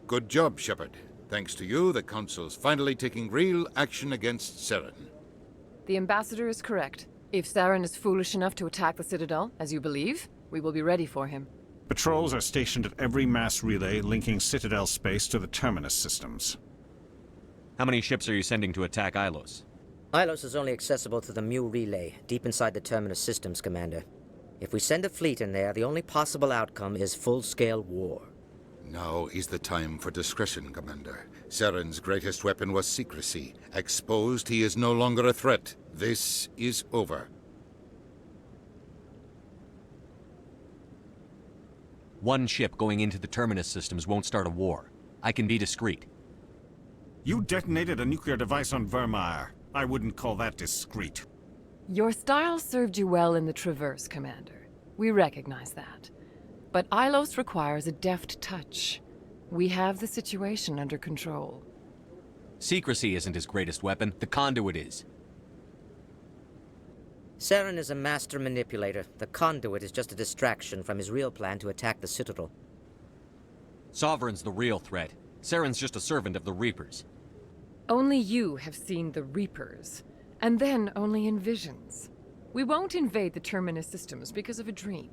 Good job, Shepard. Thanks to you, the Council's finally taking real action against Saren. The Ambassador is correct. If Saren is foolish enough to attack the Citadel, as you believe, we will be ready for him. Patrols are stationed at every mass relay linking Citadel space to the Terminus systems. How many ships are you sending to attack Ilos? Ilos is only accessible through the Mu relay, deep inside the Terminus systems, Commander. If we send a fleet in there, the only possible outcome is full-scale war. Now is the time for discretion, Commander. Saren's greatest weapon was secrecy. Exposed, he is no longer a threat. This is over. One ship going into the Terminus systems won't start a war. I can be discreet. You detonated a nuclear device on Vermeer. I wouldn't call that discreet. Your style served you well in the Traverse, Commander. We recognize that. But Ilos requires a deft touch. We have the situation under control. Secrecy isn't his greatest weapon. The conduit is. Saren is a master manipulator. The conduit is just a distraction from his real plan to attack the Citadel. Sovereign's the real threat. Saren's just a servant of the Reapers. Only you have seen the Reapers, and then only in visions. We won't invade the Terminus systems because of a dream.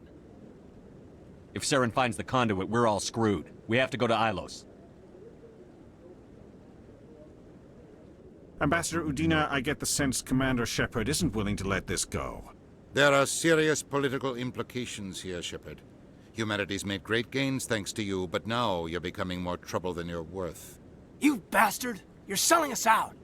If Saren finds the conduit, we're all screwed. We have to go to Ilos. Ambassador Udina, I get the sense Commander Shepard isn't willing to let this go. There are serious political implications here, Shepard. Humanity's made great gains thanks to you, but now you're becoming more trouble than you're worth. You bastard! You're selling us out!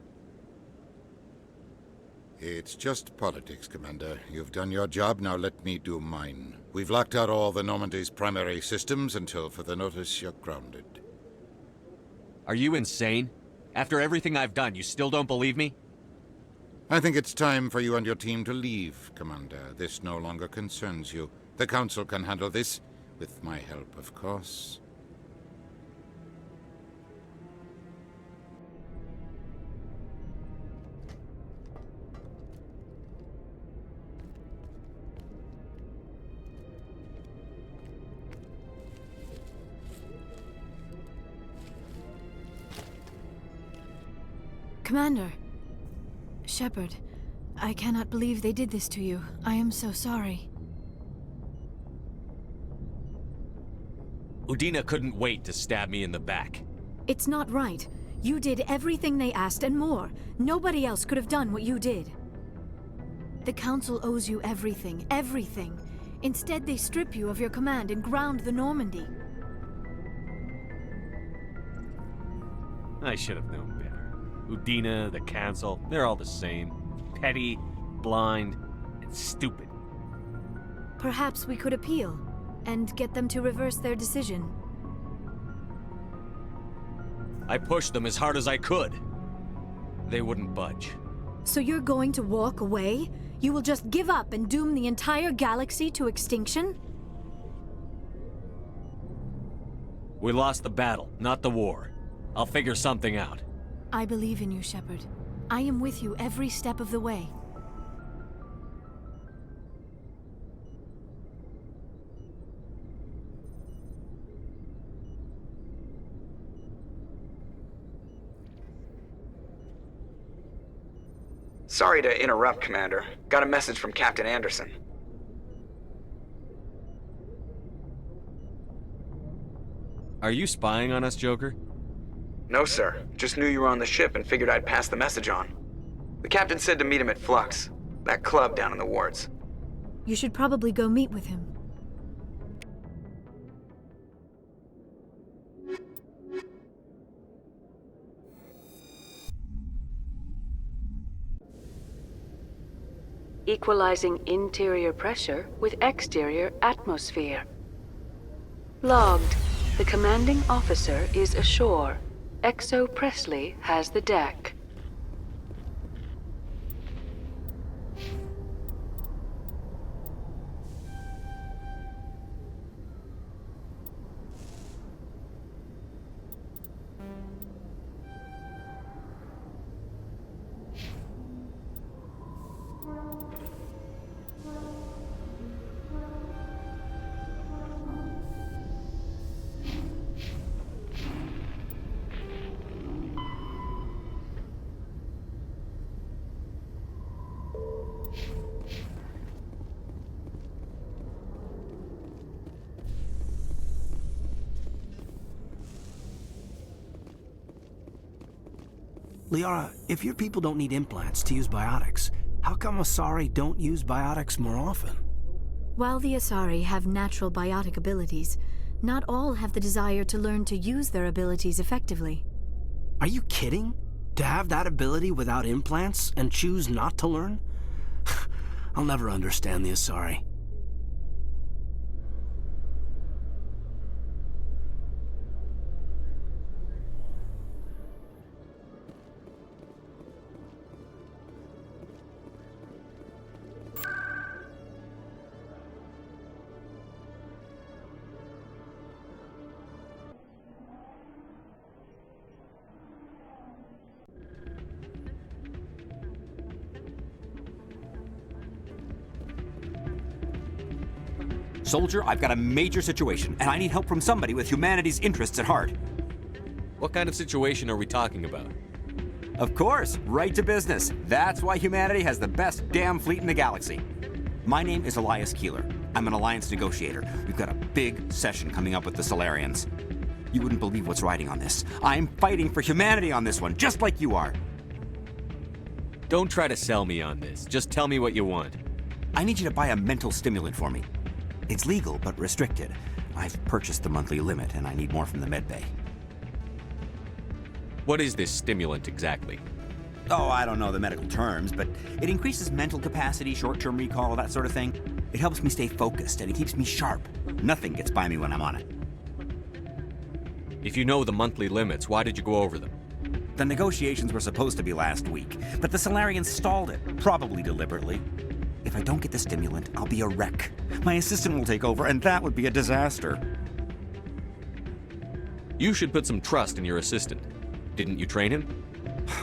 It's just politics, Commander. You've done your job, now let me do mine. We've locked out all the Normandy's primary systems until further notice you're grounded. Are you insane? After everything I've done, you still don't believe me? I think it's time for you and your team to leave, Commander. This no longer concerns you. The Council can handle this, with my help, of course. Commander. Shepard, I cannot believe they did this to you. I am so sorry. Udina couldn't wait to stab me in the back. It's not right. You did everything they asked and more. Nobody else could have done what you did. The Council owes you everything, everything. Instead, they strip you of your command and ground the Normandy. I should have known better. Udina, the Council, they're all the same. Petty, blind, and stupid. Perhaps we could appeal, and get them to reverse their decision. I pushed them as hard as I could. They wouldn't budge. So you're going to walk away? You will just give up and doom the entire galaxy to extinction? We lost the battle, not the war. I'll figure something out. I believe in you, Shepard. I am with you every step of the way. Sorry to interrupt, Commander. Got a message from Captain Anderson. Are you spying on us, Joker? No, sir. Just knew you were on the ship and figured I'd pass the message on. The captain said to meet him at Flux, that club down in the wards. You should probably go meet with him. Equalizing interior pressure with exterior atmosphere. Logged. The commanding officer is ashore. Exo Presley has the deck. Liara, if your people don't need implants to use biotics, how come Asari don't use biotics more often? While the Asari have natural biotic abilities, not all have the desire to learn to use their abilities effectively. Are you kidding? To have that ability without implants and choose not to learn? I'll never understand the Asari. Soldier, I've got a major situation, and I need help from somebody with humanity's interests at heart. What kind of situation are we talking about? Of course, right to business. That's why humanity has the best damn fleet in the galaxy. My name is Elias Keeler. I'm an alliance negotiator. We've got a big session coming up with the Solarians. You wouldn't believe what's riding on this. I'm fighting for humanity on this one, just like you are. Don't try to sell me on this. Just tell me what you want. I need you to buy a mental stimulant for me. It's legal, but restricted. I've purchased the monthly limit, and I need more from the medbay. What is this stimulant exactly? Oh, I don't know the medical terms, but it increases mental capacity, short-term recall, that sort of thing. It helps me stay focused, and it keeps me sharp. Nothing gets by me when I'm on it. If you know the monthly limits, why did you go over them? The negotiations were supposed to be last week, but the Solarians stalled it, probably deliberately. If I don't get the stimulant, I'll be a wreck. My assistant will take over, and that would be a disaster. You should put some trust in your assistant. Didn't you train him?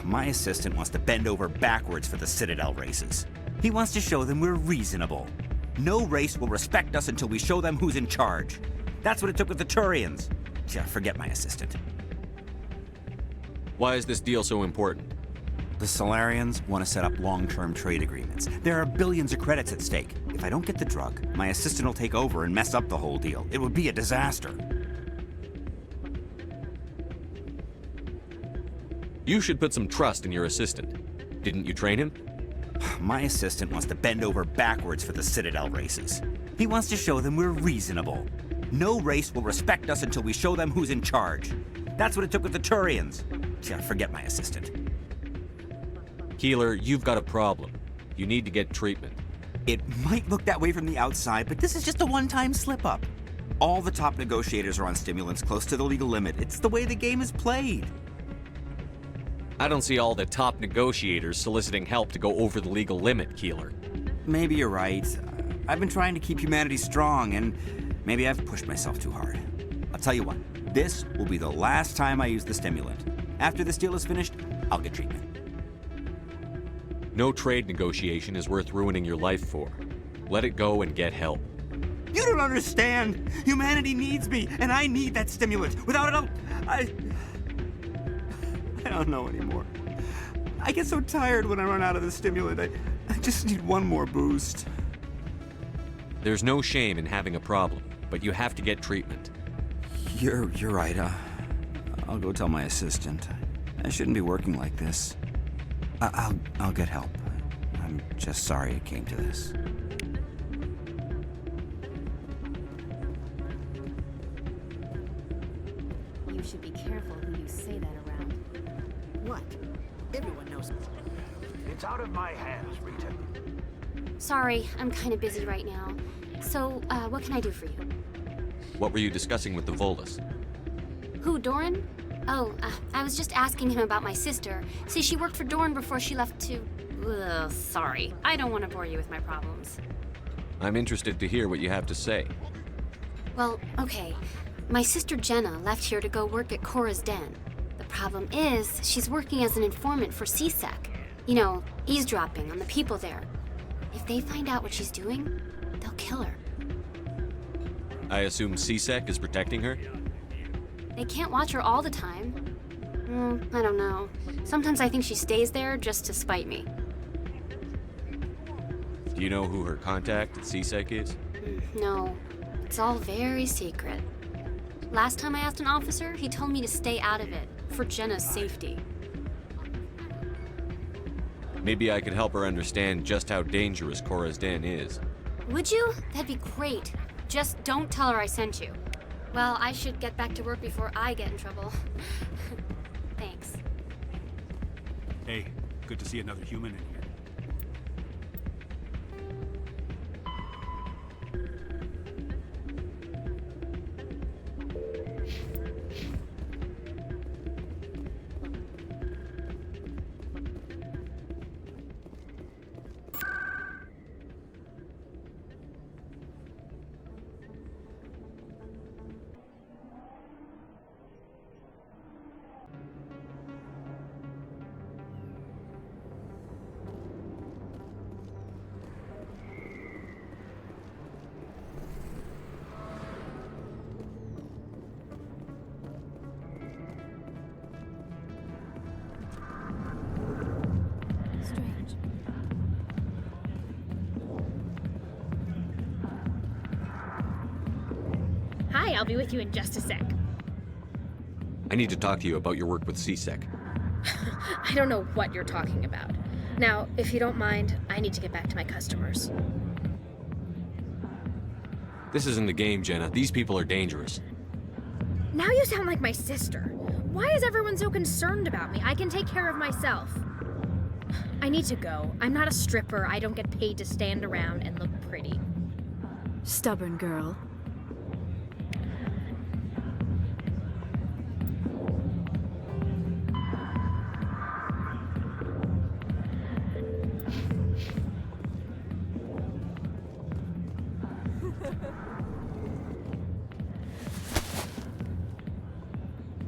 My assistant wants to bend over backwards for the Citadel races. He wants to show them we're reasonable. No race will respect us until we show them who's in charge. That's what it took with the Turians. Yeah, forget my assistant. Why is this deal so important? The Solarians want to set up long-term trade agreements. There are billions of credits at stake. If I don't get the drug, my assistant will take over and mess up the whole deal. It would be a disaster. You should put some trust in your assistant. Didn't you train him? My assistant wants to bend over backwards for the Citadel races. He wants to show them we're reasonable. No race will respect us until we show them who's in charge. That's what it took with the Turians. Yeah, forget my assistant. Keeler, you've got a problem. You need to get treatment. It might look that way from the outside, but this is just a one-time slip-up. All the top negotiators are on stimulants close to the legal limit. It's the way the game is played. I don't see all the top negotiators soliciting help to go over the legal limit, Keeler. Maybe you're right. I've been trying to keep humanity strong, and maybe I've pushed myself too hard. I'll tell you what, this will be the last time I use the stimulant. After this deal is finished, I'll get treatment. No trade negotiation is worth ruining your life for. Let it go and get help. You don't understand! Humanity needs me, and I need that stimulant. Without it, I don't know anymore. I get so tired when I run out of the stimulant. I just need one more boost. There's no shame in having a problem, but you have to get treatment. You're right. I'll go tell my assistant. I shouldn't be working like this. I'll get help. I'm just sorry it came to this. You should be careful who you say that around. What? Everyone knows. It's out of my hands, Rita. Sorry, I'm kind of busy right now. So, what can I do for you? What were you discussing with the Volus? Who, Doran? Oh, I was just asking him about my sister. See, she worked for Doran before she left to... Ugh, sorry. I don't want to bore you with my problems. I'm interested to hear what you have to say. Well, okay. My sister Jenna left here to go work at Cora's Den. The problem is, she's working as an informant for CSEC. You know, eavesdropping on the people there. If they find out what she's doing, they'll kill her. I assume CSEC is protecting her? They can't watch her all the time. I don't know. Sometimes I think she stays there just to spite me. Do you know who her contact at CSEC is? No. It's all very secret. Last time I asked an officer, he told me to stay out of it, for Jenna's safety. Maybe I could help her understand just how dangerous Cora's Den is. Would you? That'd be great. Just don't tell her I sent you. Well, I should get back to work before I get in trouble. Thanks. Hey, good to see another human in here. Strange. Hi, I'll be with you in just a sec. I need to talk to you about your work with CSEC. I don't know what you're talking about. Now, if you don't mind, I need to get back to my customers. This isn't a game, Jenna. These people are dangerous. Now you sound like my sister. Why is everyone so concerned about me? I can take care of myself. I need to go. I'm not a stripper. I don't get paid to stand around and look pretty. Stubborn girl.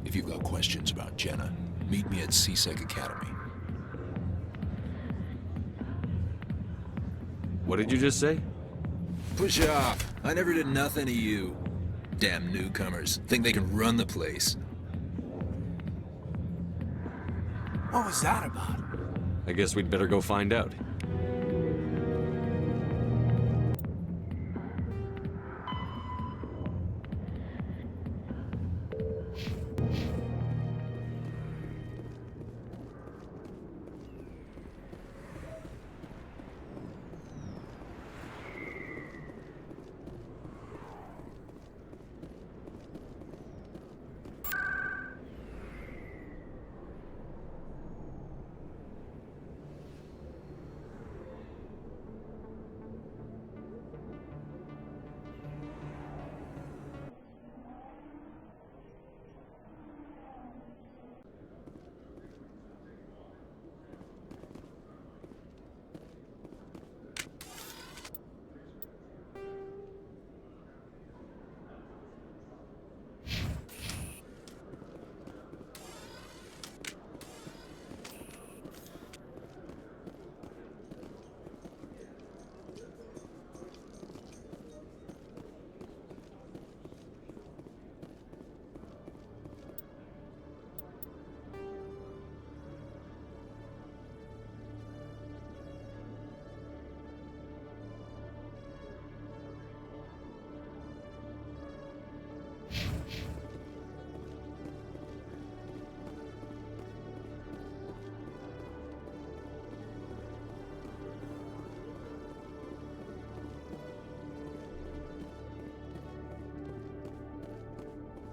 If you've got questions about Jenna, meet me at CSEC Academy. What did you just say? Push off. I never did nothing to you. Damn newcomers. Think they can run the place. What was that about? I guess we'd better go find out.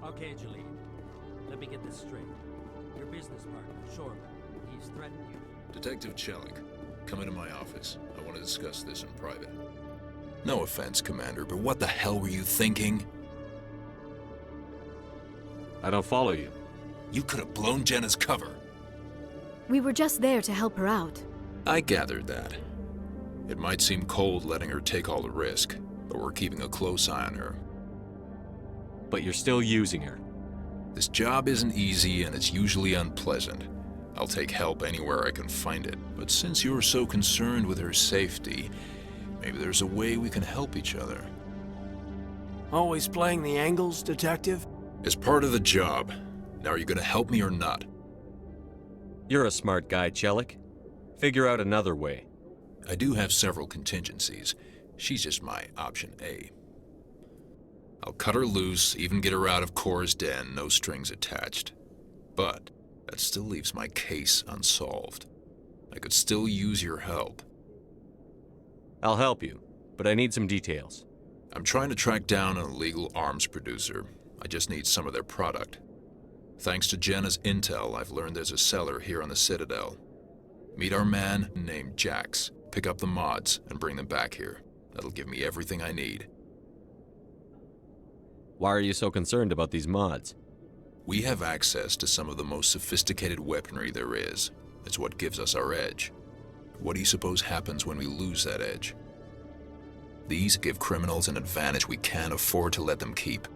Okay, Jalene. Let me get this straight. Your business partner, Shorman, he's threatened you. Detective Chelik, come into my office. I want to discuss this in private. No offense, Commander, but what the hell were you thinking? I don't follow you. You could have blown Jenna's cover. We were just there to help her out. I gathered that. It might seem cold letting her take all the risk, but we're keeping a close eye on her. But you're still using her. This job isn't easy and it's usually unpleasant. I'll take help anywhere I can find it, but since you're so concerned with her safety, maybe there's a way we can help each other. Always playing the angles, Detective? It's part of the job. Now, are you gonna help me or not? You're a smart guy, Chelik. Figure out another way. I do have several contingencies. She's just my option A. I'll cut her loose, even get her out of Cora's den, no strings attached. But that still leaves my case unsolved. I could still use your help. I'll help you, but I need some details. I'm trying to track down an illegal arms producer. I just need some of their product. Thanks to Jenna's intel, I've learned there's a seller here on the Citadel. Meet our man named Jax, pick up the mods, and bring them back here. That'll give me everything I need. Why are you so concerned about these mods? We have access to some of the most sophisticated weaponry there is. It's what gives us our edge. What do you suppose happens when we lose that edge? These give criminals an advantage we can't afford to let them keep.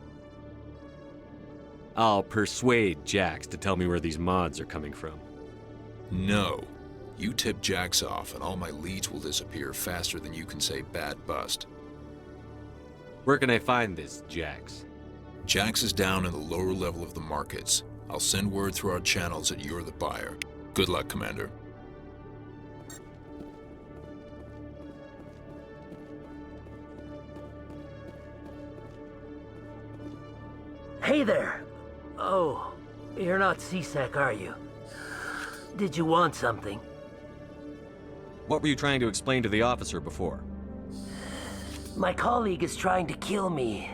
I'll persuade Jax to tell me where these mods are coming from. No. You tip Jax off and all my leads will disappear faster than you can say bad bust. Where can I find this Jax? Jax is down in the lower level of the markets. I'll send word through our channels that you're the buyer. Good luck, Commander. Hey there! Oh, you're not CSEC, are you? Did you want something? What were you trying to explain to the officer before? My colleague is trying to kill me,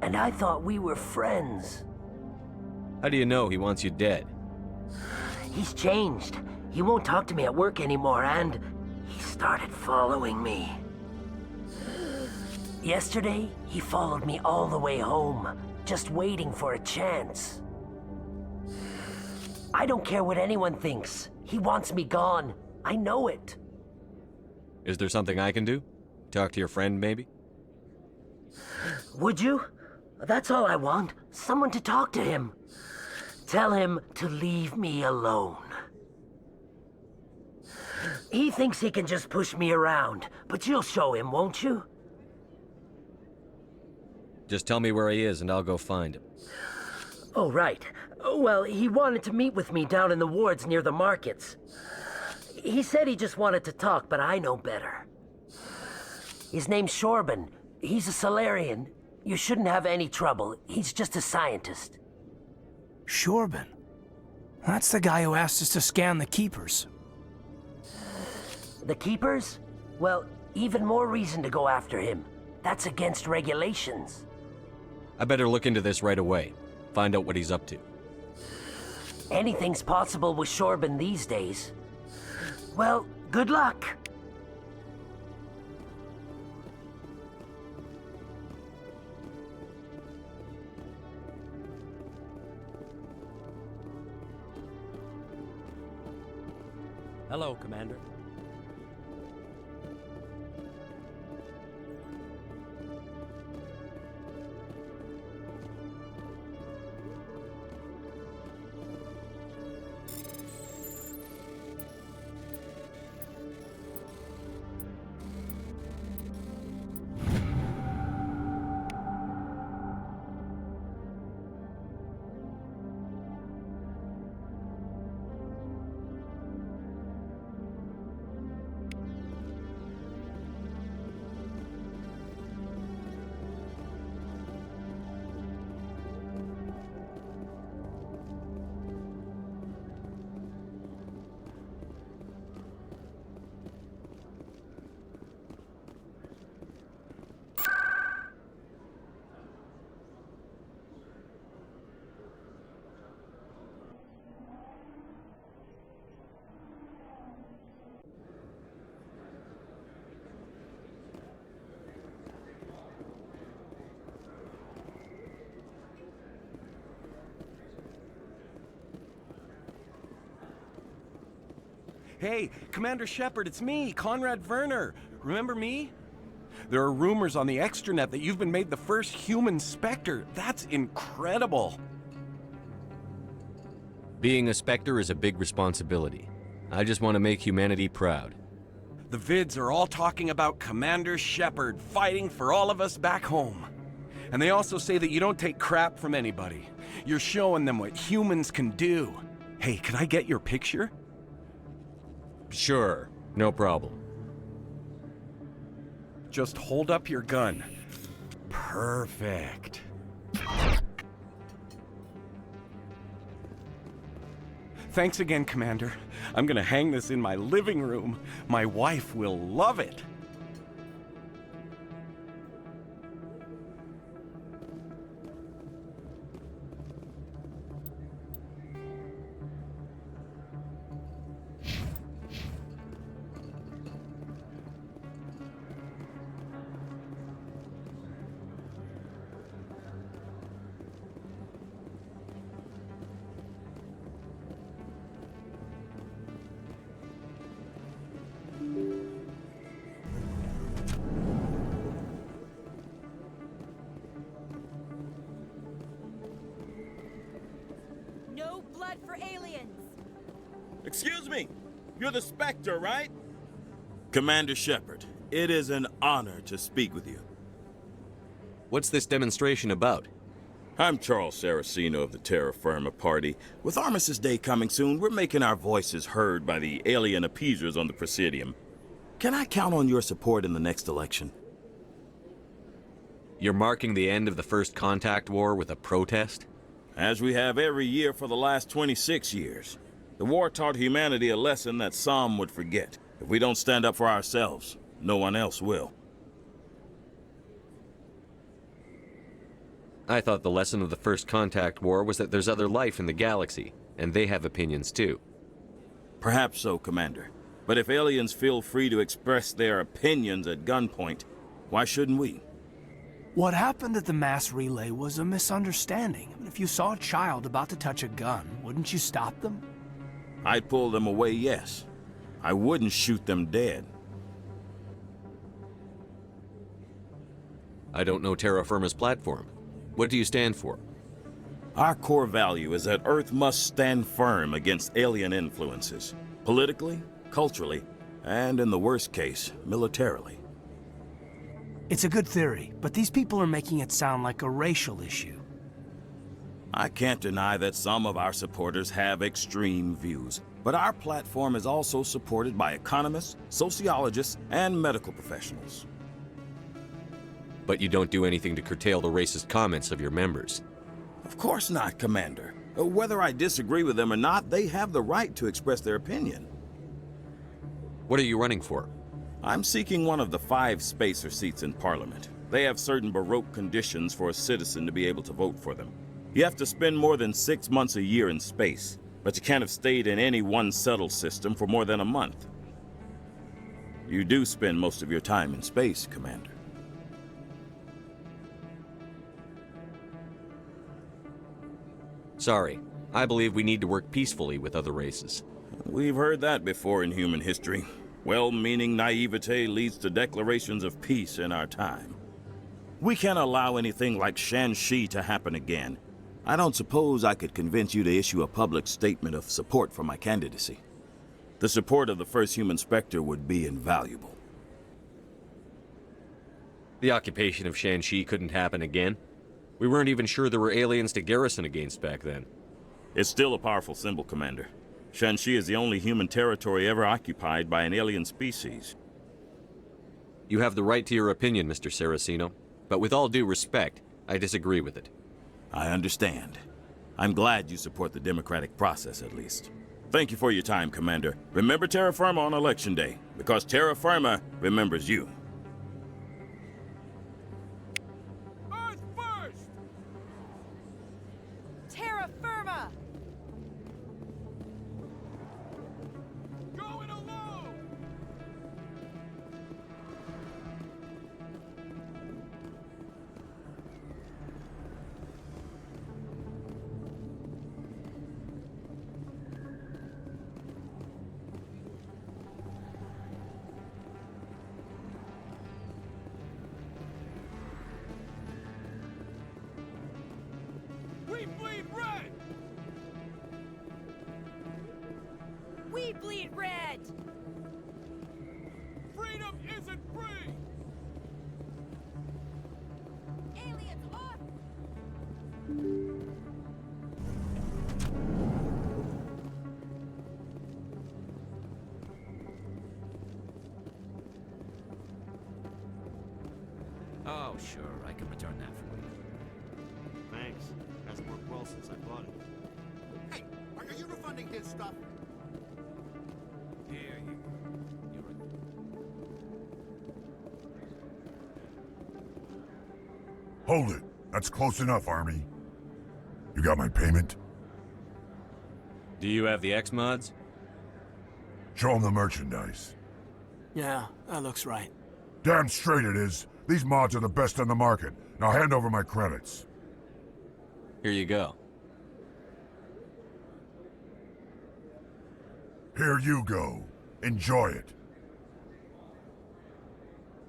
and I thought we were friends. How do you know he wants you dead? He's changed. He won't talk to me at work anymore, and he started following me. Yesterday, he followed me all the way home, just waiting for a chance. I don't care what anyone thinks. He wants me gone. I know it. Is there something I can do? Talk to your friend, maybe? Would you? That's all I want. Someone to talk to him. Tell him to leave me alone. He thinks he can just push me around, but you'll show him, won't you? Just tell me where he is and I'll go find him. Oh, right. Well, he wanted to meet with me down in the wards near the markets. He said he just wanted to talk, but I know better. His name's Shorban. He's a Solarian. You shouldn't have any trouble. He's just a scientist. Shorban? That's the guy who asked us to scan the Keepers. The Keepers? Well, even more reason to go after him. That's against regulations. I better look into this right away. Find out what he's up to. Anything's possible with Shorban these days. Well, good luck. Hello, Commander. Hey, Commander Shepard, it's me, Conrad Werner. Remember me? There are rumors on the extranet that you've been made the first human Spectre. That's incredible. Being a Spectre is a big responsibility. I just want to make humanity proud. The vids are all talking about Commander Shepard fighting for all of us back home. And they also say that you don't take crap from anybody. You're showing them what humans can do. Hey, can I get your picture? Sure, no problem. Just hold up your gun. Perfect. Thanks again, Commander. I'm gonna hang this in my living room. My wife will love it. No blood for aliens! Excuse me, you're the Spectre, right? Commander Shepard, it is an honor to speak with you. What's this demonstration about? I'm Charles Saraceno of the Terra Firma Party. With Armistice Day coming soon, we're making our voices heard by the alien appeasers on the Presidium. Can I count on your support in the next election? You're marking the end of the First Contact War with a protest? As we have every year for the last 26 years. The war taught humanity a lesson that some would forget. If we don't stand up for ourselves, no one else will. I thought the lesson of the First Contact War was that there's other life in the galaxy, and they have opinions too. Perhaps so, Commander. But if aliens feel free to express their opinions at gunpoint, why shouldn't we? What happened at the mass relay was a misunderstanding. If you saw a child about to touch a gun, wouldn't you stop them? I'd pull them away, yes. I wouldn't shoot them dead. I don't know Terra Firma's platform. What do you stand for? Our core value is that Earth must stand firm against alien influences. Politically, culturally, and in the worst case, militarily. It's a good theory, but these people are making it sound like a racial issue. I can't deny that some of our supporters have extreme views, but our platform is also supported by economists, sociologists, and medical professionals. But you don't do anything to curtail the racist comments of your members. Of course not, Commander. Whether I disagree with them or not, they have the right to express their opinion. What are you running for? I'm seeking one of the 5 spacer seats in Parliament. They have certain Baroque conditions for a citizen to be able to vote for them. You have to spend more than 6 months a year in space, but you can't have stayed in any one settled system for more than a month. You do spend most of your time in space, Commander. Sorry, I believe we need to work peacefully with other races. We've heard that before in human history. Well-meaning naivete leads to declarations of peace in our time. We can't allow anything like Shanxi to happen again. I don't suppose I could convince you to issue a public statement of support for my candidacy. The support of the first human Spectre would be invaluable. The occupation of Shanxi couldn't happen again. We weren't even sure there were aliens to garrison against back then. It's still a powerful symbol, Commander. Shanxi is the only human territory ever occupied by an alien species. You have the right to your opinion, Mr. Saraceno, but with all due respect, I disagree with it. I understand. I'm glad you support the democratic process, at least. Thank you for your time, Commander. Remember Terra Firma on Election Day, because Terra Firma remembers you. Earth first! Terra Firma! Going alone! We bleed red! We bleed red! Freedom isn't free! Aliens off! Oh, sure, I can return that for you. Thanks. Hasn't worked well since I bought it. Hey, are you refunding his stuff. Hold it. That's close enough, Army. You got my payment? Do you have the X mods? Show him the merchandise. Yeah, that looks right. Damn straight it is. These mods are the best on the market. Now hand over my credits. Here you go. Here you go. Enjoy it.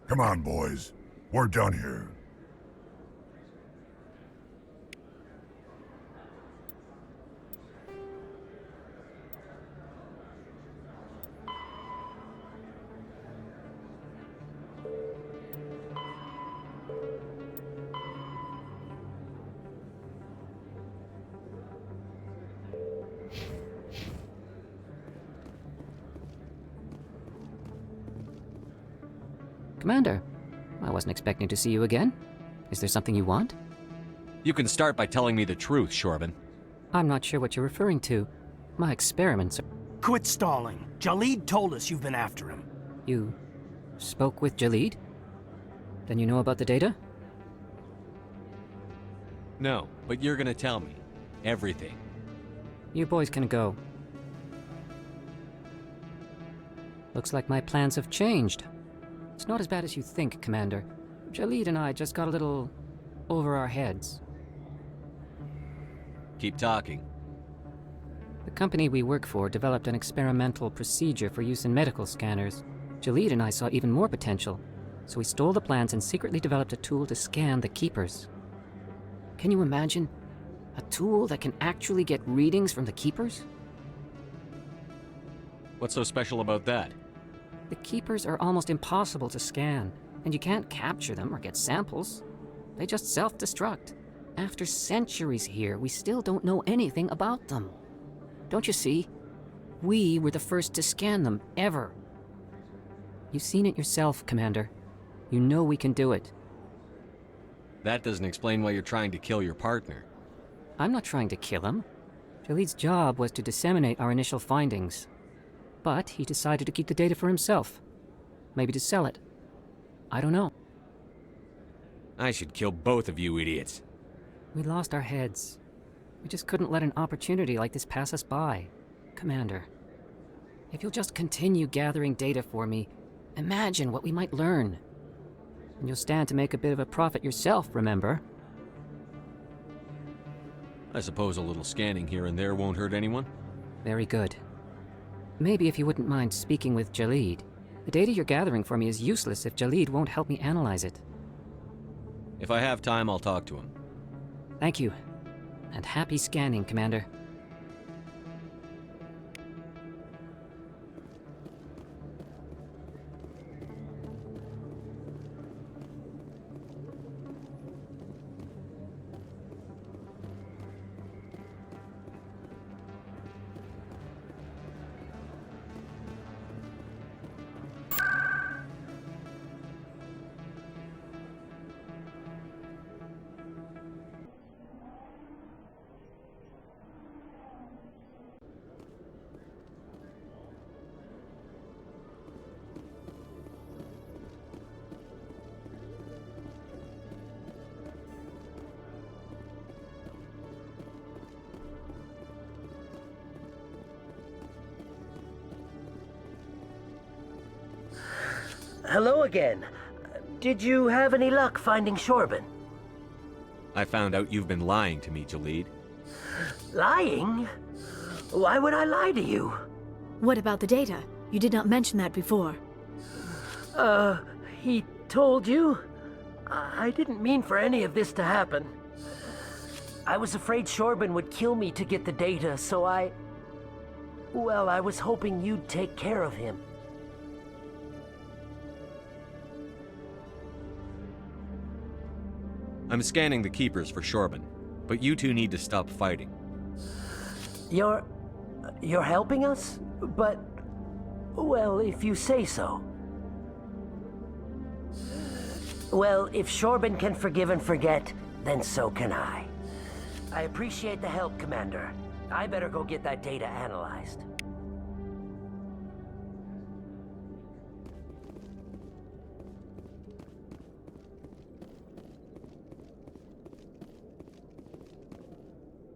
Come on, boys. We're done here. Commander, I wasn't expecting to see you again. Is there something you want? You can start by telling me the truth, Shorban. I'm not sure what you're referring to. My experiments are... Quit stalling. Jalid told us you've been after him. You spoke with Jalid? Then you know about the data? No, but you're gonna tell me. Everything. You boys can go. Looks like my plans have changed. It's not as bad as you think, Commander. Jalid and I just got a little over our heads. Keep talking. The company we work for developed an experimental procedure for use in medical scanners. Jalid and I saw even more potential, so we stole the plans and secretly developed a tool to scan the Keepers. Can you imagine? A tool that can actually get readings from the Keepers? What's so special about that? The Keepers are almost impossible to scan, and you can't capture them or get samples. They just self-destruct. After centuries here, we still don't know anything about them. Don't you see? We were the first to scan them, ever. You've seen it yourself, Commander. You know we can do it. That doesn't explain why you're trying to kill your partner. I'm not trying to kill him. Jalid's job was to disseminate our initial findings. But he decided to keep the data for himself. Maybe to sell it. I don't know. I should kill both of you idiots. We lost our heads. We just couldn't let an opportunity like this pass us by. Commander, if you'll just continue gathering data for me, imagine what we might learn. And you'll stand to make a bit of a profit yourself, remember? I suppose a little scanning here and there won't hurt anyone? Very good. Maybe if you wouldn't mind speaking with Jalid. The data you're gathering for me is useless if Jalid won't help me analyze it. If I have time, I'll talk to him. Thank you. And happy scanning, Commander. Hello again. Did you have any luck finding Shorban? I found out you've been lying to me, Jalid. Lying? Why would I lie to you? What about the data? You did not mention that before. He told you? I didn't mean for any of this to happen. I was afraid Shorban would kill me to get the data, so well, I was hoping you'd take care of him. I'm scanning the Keepers for Shorban, but you two need to stop fighting. You're helping us? But, well, if you say so. Well, if Shorban can forgive and forget, then so can I. I appreciate the help, Commander. I better go get that data analyzed.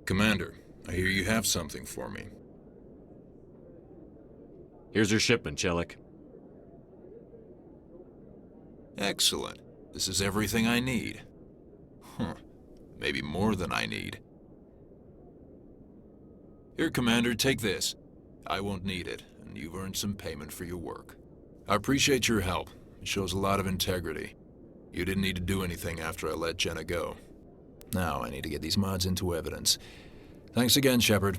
Commander, I hear you have something for me. Here's your shipment, Chelik. Excellent. This is everything I need. Maybe more than I need. Here, Commander, take this. I won't need it, and you've earned some payment for your work. I appreciate your help. It shows a lot of integrity. You didn't need to do anything after I let Jenna go. Now I need to get these mods into evidence. Thanks again, Shepard.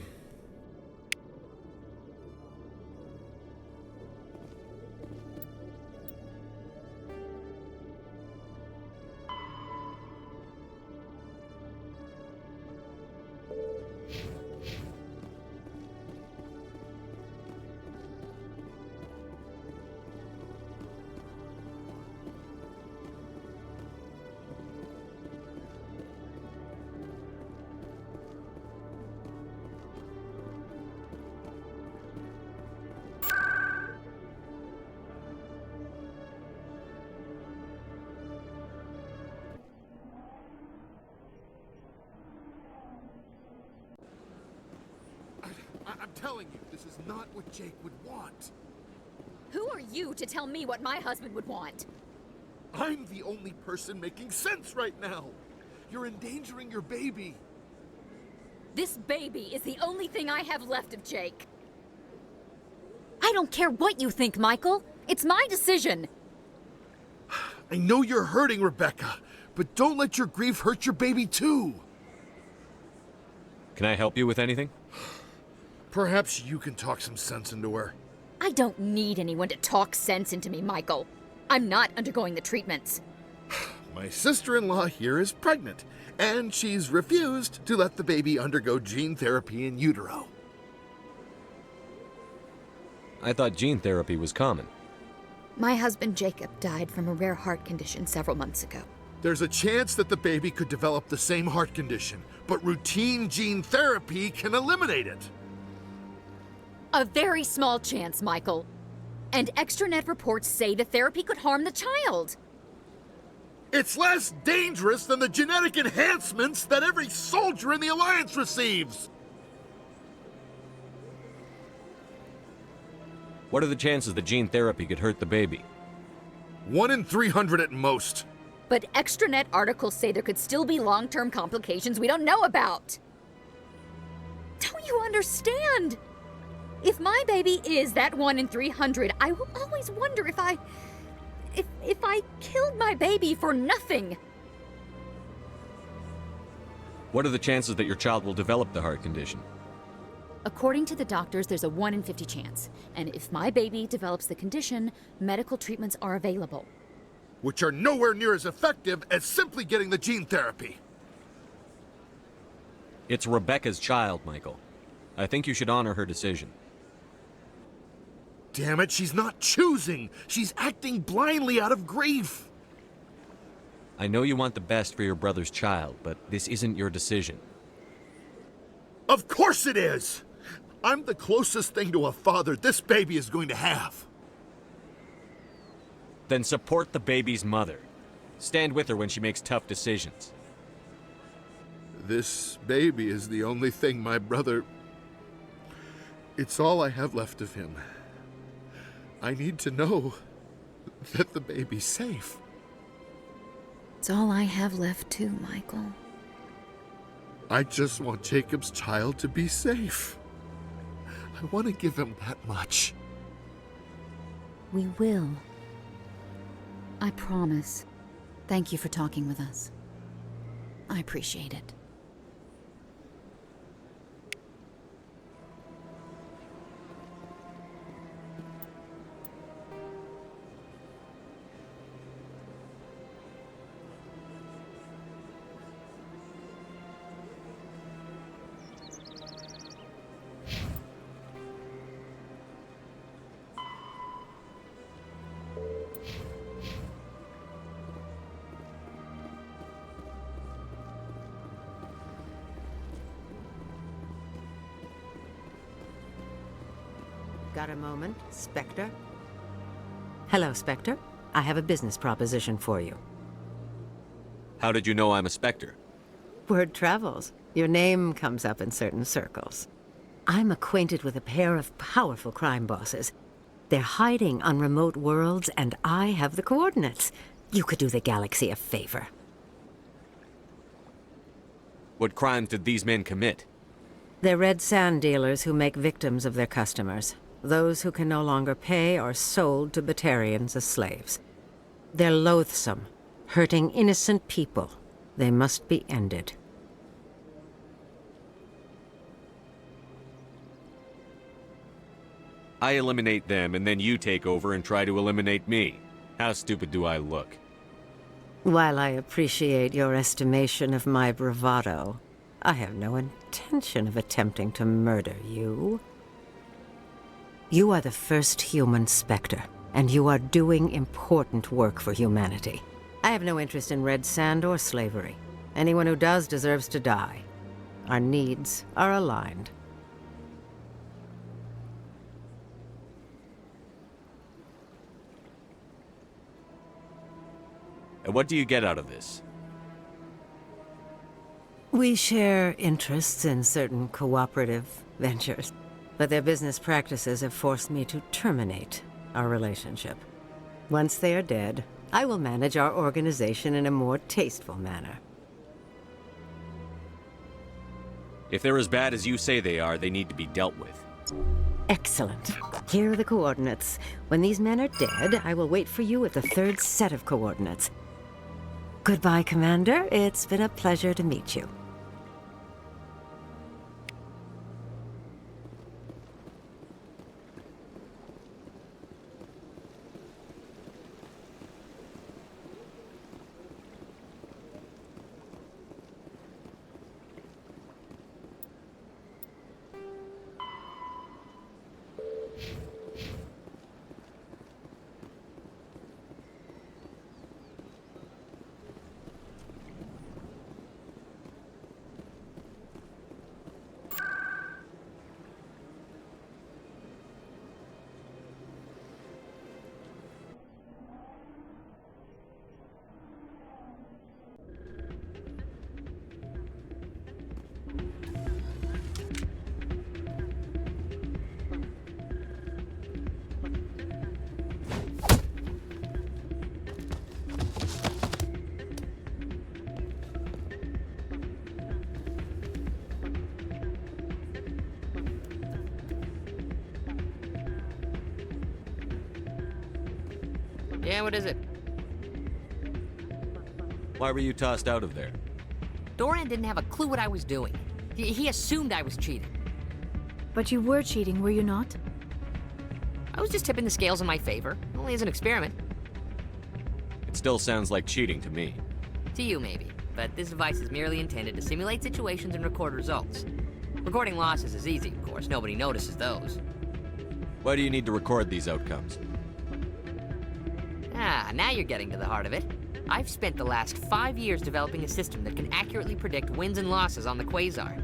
I'm telling you, this is not what Jake would want. Who are you to tell me what my husband would want? I'm the only person making sense right now. You're endangering your baby. This baby is the only thing I have left of Jake. I don't care what you think, Michael. It's my decision. I know you're hurting, Rebecca, but don't let your grief hurt your baby too. Can I help you with anything? Perhaps you can talk some sense into her. I don't need anyone to talk sense into me, Michael. I'm not undergoing the treatments. My sister-in-law here is pregnant, and she's refused to let the baby undergo gene therapy in utero. I thought gene therapy was common. My husband Jacob died from a rare heart condition several months ago. There's a chance that the baby could develop the same heart condition, but routine gene therapy can eliminate it. A very small chance, Michael. And extranet reports say the therapy could harm the child. It's less dangerous than the genetic enhancements that every soldier in the Alliance receives. What are the chances that gene therapy could hurt the baby? 1 in 300 at most. But extranet articles say there could still be long-term complications we don't know about. Don't you understand? If my baby is that 1 in 300, I will always wonder if I killed my baby for nothing. What are the chances that your child will develop the heart condition? According to the doctors, there's a 1 in 50 chance. And if my baby develops the condition, medical treatments are available. Which are nowhere near as effective as simply getting the gene therapy. It's Rebecca's child, Michael. I think you should honor her decision. Damn it, she's not choosing. She's acting blindly out of grief. I know you want the best for your brother's child, but this isn't your decision. Of course it is! I'm the closest thing to a father this baby is going to have. Then support the baby's mother. Stand with her when she makes tough decisions. This baby is the only thing my brother... It's all I have left of him. I need to know that the baby's safe. It's all I have left too, Michael. I just want Jacob's child to be safe. I want to give him that much. We will. I promise. Thank you for talking with us. I appreciate it. Got a moment, Spectre? Hello, Spectre. I have a business proposition for you. How did you know I'm a Spectre? Word travels. Your name comes up in certain circles. I'm acquainted with a pair of powerful crime bosses. They're hiding on remote worlds, and I have the coordinates. You could do the galaxy a favor. What crimes did these men commit? They're red sand dealers who make victims of their customers. Those who can no longer pay are sold to Batarians as slaves. They're loathsome, hurting innocent people. They must be ended. I eliminate them, and then you take over and try to eliminate me. How stupid do I look? While I appreciate your estimation of my bravado, I have no intention of attempting to murder you. You are the first human Spectre, and you are doing important work for humanity. I have no interest in red sand or slavery. Anyone who does deserves to die. Our needs are aligned. And what do you get out of this? We share interests in certain cooperative ventures, but their business practices have forced me to terminate our relationship. Once they are dead, I will manage our organization in a more tasteful manner. If they're as bad as you say they are, they need to be dealt with. Excellent. Here are the coordinates. When these men are dead, I will wait for you at the third set of coordinates. Goodbye, Commander. It's been a pleasure to meet you. Yeah, what is it? Why were you tossed out of there? Doran didn't have a clue what I was doing. He assumed I was cheating. But you were cheating, were you not? I was just tipping the scales in my favor, only as an experiment. It still sounds like cheating to me. To you, maybe. But this device is merely intended to simulate situations and record results. Recording losses is easy, of course. Nobody notices those. Why do you need to record these outcomes? Ah, now you're getting to the heart of it. I've spent the last 5 years developing a system that can accurately predict wins and losses on the Quasar.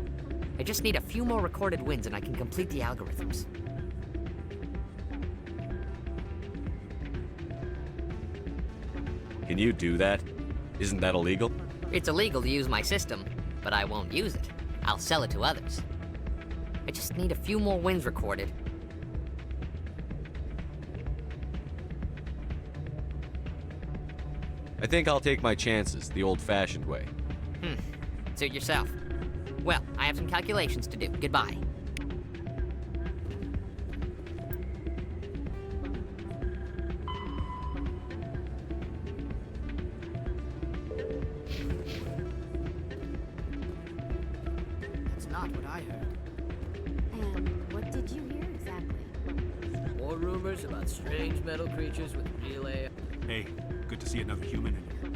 I just need a few more recorded wins and I can complete the algorithms. Can you do that? Isn't that illegal? It's illegal to use my system, but I won't use it. I'll sell it to others. I just need a few more wins recorded. I think I'll take my chances the old-fashioned way. Suit yourself. Well, I have some calculations to do. Goodbye. That's not what I heard. And what did you hear exactly? More rumors about strange metal creatures with relay. Hey, good to see another human in here.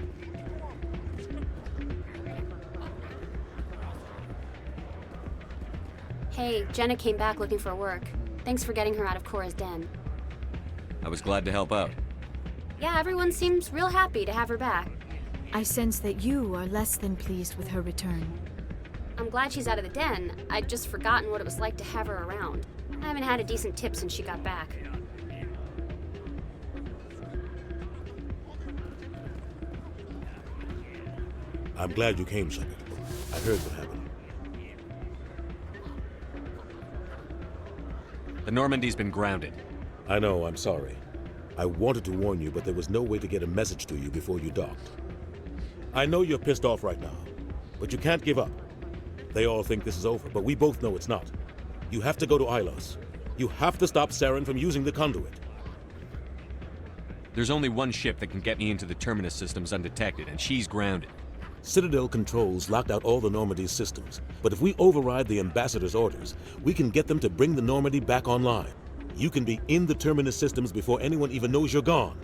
Hey, Jenna came back looking for work. Thanks for getting her out of Cora's den. I was glad to help out. Yeah, everyone seems real happy to have her back. I sense that you are less than pleased with her return. I'm glad she's out of the den. I'd just forgotten what it was like to have her around. I haven't had a decent tip since she got back. I'm glad you came, Shepard. I heard what happened. The Normandy's been grounded. I know, I'm sorry. I wanted to warn you, but there was no way to get a message to you before you docked. I know you're pissed off right now, but you can't give up. They all think this is over, but we both know it's not. You have to go to Ilos. You have to stop Saren from using the conduit. There's only one ship that can get me into the Terminus systems undetected, and she's grounded. Citadel controls locked out all the Normandy's systems, but if we override the Ambassador's orders, we can get them to bring the Normandy back online. You can be in the Terminus systems before anyone even knows you're gone.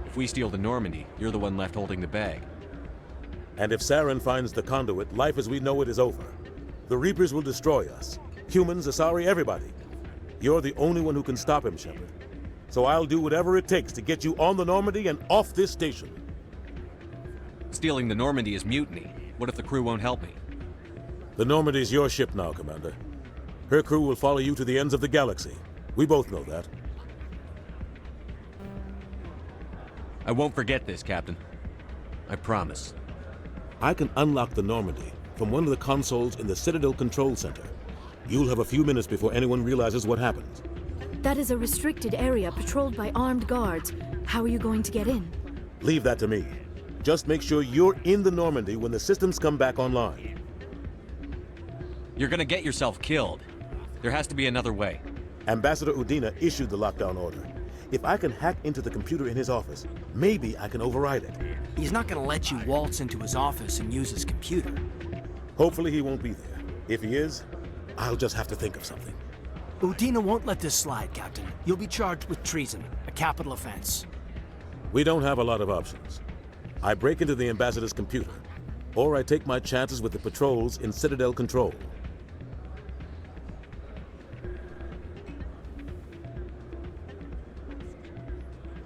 If we steal the Normandy, you're the one left holding the bag. And if Saren finds the conduit, life as we know it is over. The Reapers will destroy us. Humans, Asari, everybody. You're the only one who can stop him, Shepard. So I'll do whatever it takes to get you on the Normandy and off this station. Stealing the Normandy is mutiny. What if the crew won't help me? The Normandy's your ship now, Commander. Her crew will follow you to the ends of the galaxy. We both know that. I won't forget this, Captain. I promise. I can unlock the Normandy from one of the consoles in the Citadel Control Center. You'll have a few minutes before anyone realizes what happened. That is a restricted area patrolled by armed guards. How are you going to get in? Leave that to me. Just make sure you're in the Normandy when the systems come back online. You're gonna get yourself killed. There has to be another way. Ambassador Udina issued the lockdown order. If I can hack into the computer in his office, maybe I can override it. He's not gonna let you waltz into his office and use his computer. Hopefully he won't be there. If he is, I'll just have to think of something. Udina won't let this slide, Captain. You'll be charged with treason, a capital offense. We don't have a lot of options. I break into the Ambassador's computer, or I take my chances with the patrols in Citadel Control.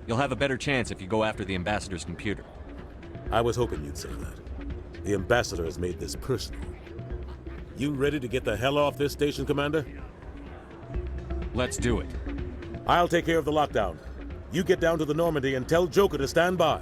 You'll have a better chance if you go after the Ambassador's computer. I was hoping you'd say that. The Ambassador has made this personal. You ready to get the hell off this station, Commander? Let's do it. I'll take care of the lockdown. You get down to the Normandy and tell Joker to stand by.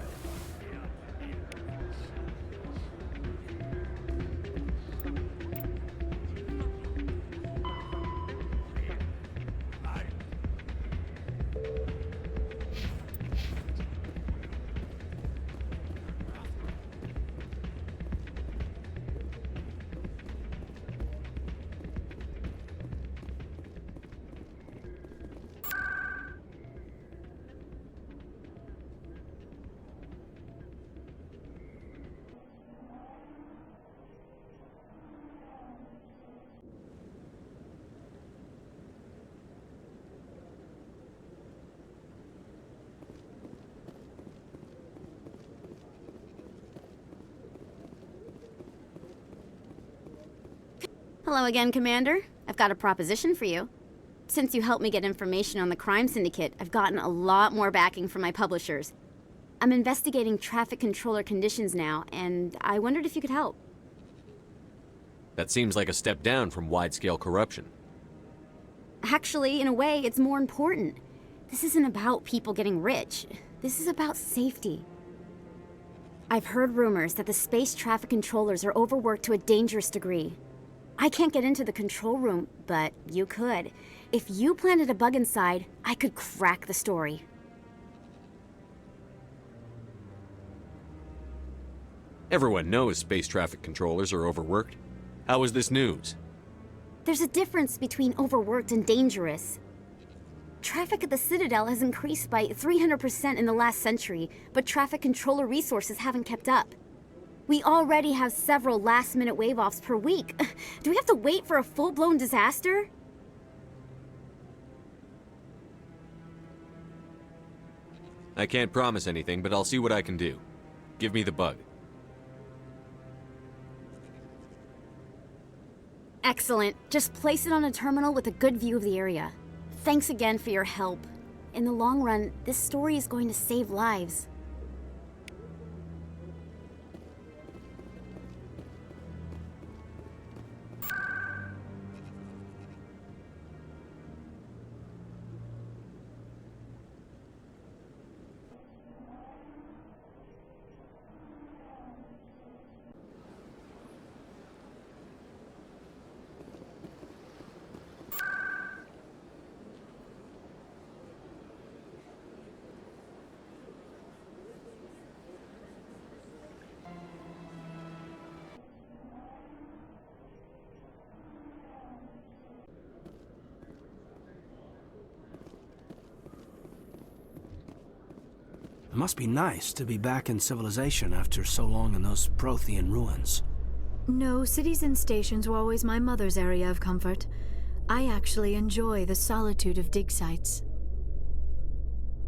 Hello again, Commander. I've got a proposition for you. Since you helped me get information on the crime syndicate, I've gotten a lot more backing from my publishers. I'm investigating traffic controller conditions now, and I wondered if you could help. That seems like a step down from wide-scale corruption. Actually, in a way, it's more important. This isn't about people getting rich. This is about safety. I've heard rumors that the space traffic controllers are overworked to a dangerous degree. I can't get into the control room, but you could. If you planted a bug inside, I could crack the story. Everyone knows space traffic controllers are overworked. How is this news? There's a difference between overworked and dangerous. Traffic at the Citadel has increased by 300% in the last century, but traffic controller resources haven't kept up. We already have several last-minute wave-offs per week. Do we have to wait for a full-blown disaster? I can't promise anything, but I'll see what I can do. Give me the bug. Excellent. Just place it on a terminal with a good view of the area. Thanks again for your help. In the long run, this story is going to save lives. It must be nice to be back in civilization after so long in those Prothean ruins. No, cities and stations were always my mother's area of comfort. I actually enjoy the solitude of dig sites.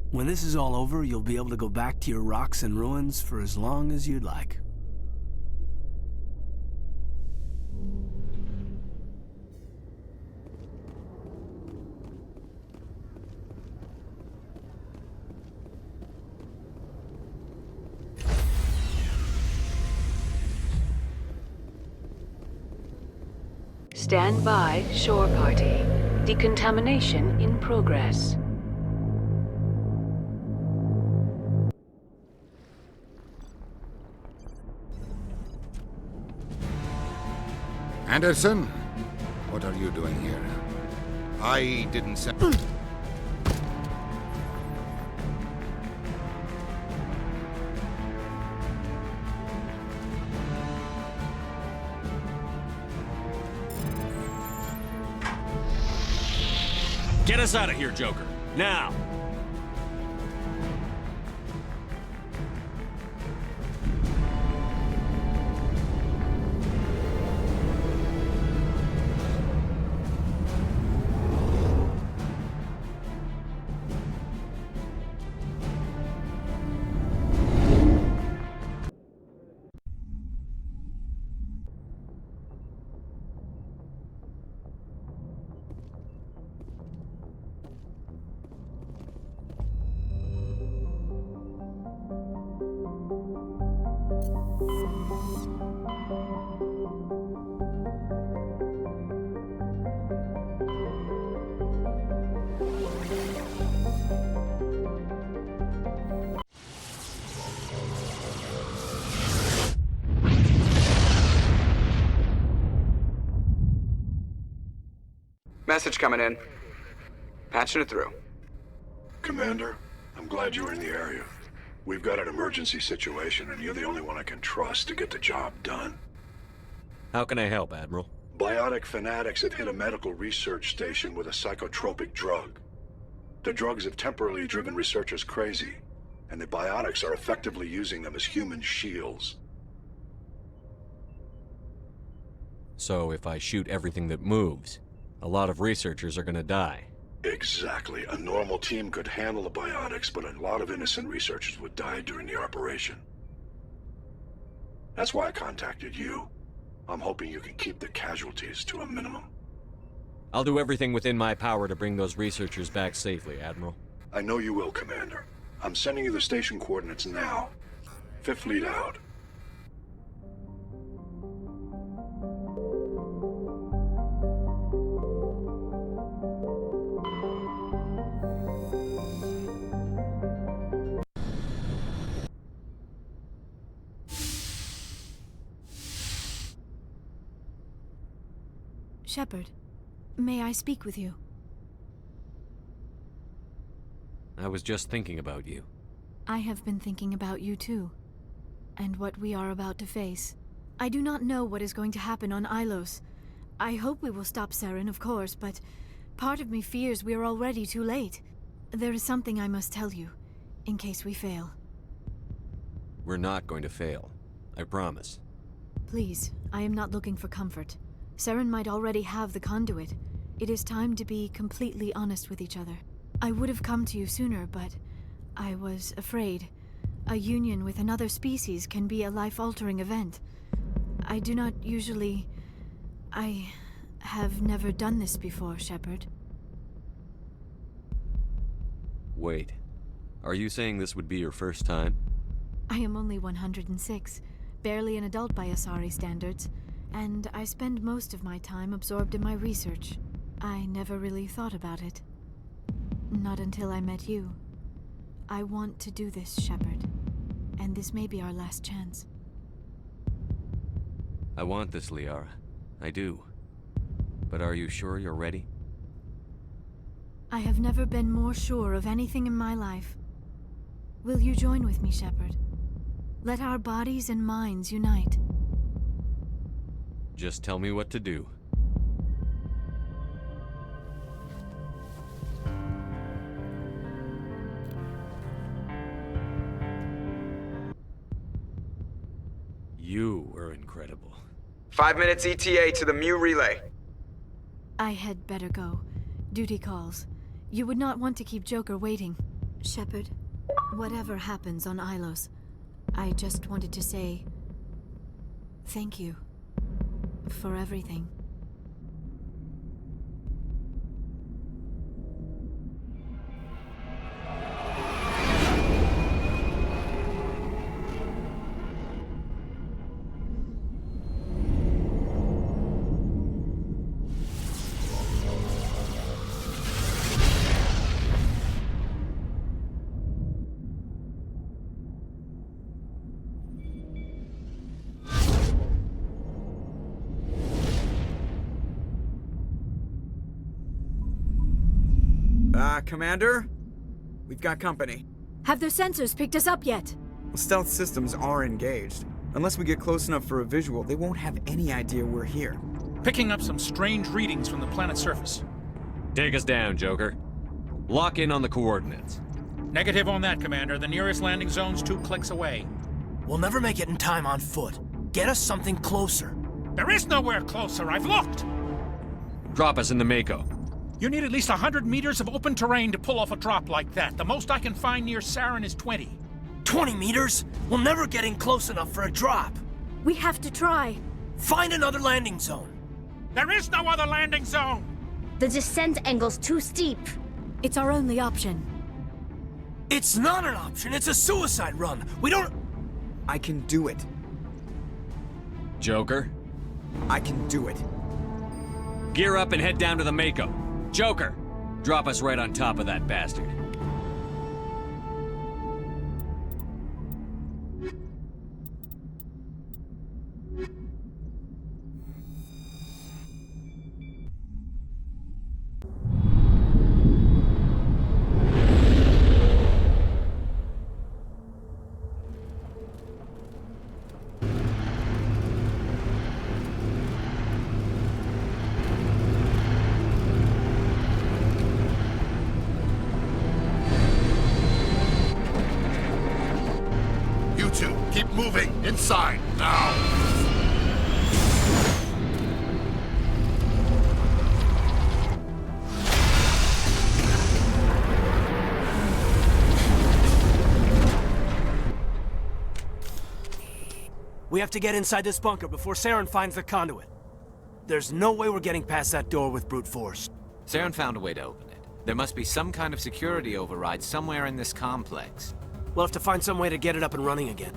When this is all over, you'll be able to go back to your rocks and ruins for as long as you'd like. Stand by, shore party. Decontamination in progress. Anderson, what are you doing here? I didn't send... Get us out of here, Joker. Now! Message coming in. Patching it through. Commander, I'm glad you're in the area. We've got an emergency situation, and you're the only one I can trust to get the job done. How can I help, Admiral? Biotic fanatics have hit a medical research station with a psychotropic drug. The drugs have temporarily driven researchers crazy, and the biotics are effectively using them as human shields. So if I shoot everything that moves, a lot of researchers are gonna die. Exactly. A normal team could handle the biotics, but a lot of innocent researchers would die during the operation. That's why I contacted you. I'm hoping you can keep the casualties to a minimum. I'll do everything within my power to bring those researchers back safely, Admiral. I know you will, Commander. I'm sending you the station coordinates now. Fifth Fleet out. Shepard, may I speak with you? I was just thinking about you. I have been thinking about you too, and what we are about to face. I do not know what is going to happen on Ilos. I hope we will stop Saren, of course, but part of me fears we are already too late. There is something I must tell you, in case we fail. We're not going to fail. I promise. Please, I am not looking for comfort. Saren might already have the conduit. It is time to be completely honest with each other. I would have come to you sooner, but I was afraid. A union with another species can be a life-altering event. I do not usually... I have never done this before, Shepard. Wait. Are you saying this would be your first time? I am only 106, barely an adult by Asari standards, and I spend most of my time absorbed in my research. I never really thought about it. Not until I met you. I want to do this, Shepard, and this may be our last chance. I want this, Liara. I do. But are you sure you're ready? I have never been more sure of anything in my life. Will you join with me, Shepard? Let our bodies and minds unite. Just tell me what to do. Incredible. 5 minutes ETA to the Mu relay. I had better go. Duty calls. You would not want to keep Joker waiting. Shepard, whatever happens on Ilos, I just wanted to say thank you for everything. Commander? We've got company. Have their sensors picked us up yet? Well, stealth systems are engaged. Unless we get close enough for a visual, they won't have any idea we're here. Picking up some strange readings from the planet's surface. Take us down, Joker. Lock in on the coordinates. Negative on that, Commander. The nearest landing zone's 2 clicks away. We'll never make it in time on foot. Get us something closer. There is nowhere closer. I've looked. Drop us in the Mako. You need at least 100 meters of open terrain to pull off a drop like that. The most I can find near Saren is 20. 20 meters? We'll never get in close enough for a drop. We have to try. Find another landing zone. There is no other landing zone! The descent angle's too steep. It's our only option. It's not an option. It's a suicide run. We don't... I can do it. Joker? I can do it. Gear up and head down to the Mako. Joker, drop us right on top of that bastard. Keep moving! Inside! Now! We have to get inside this bunker before Saren finds the conduit. There's no way we're getting past that door with brute force. Saren found a way to open it. There must be some kind of security override somewhere in this complex. We'll have to find some way to get it up and running again.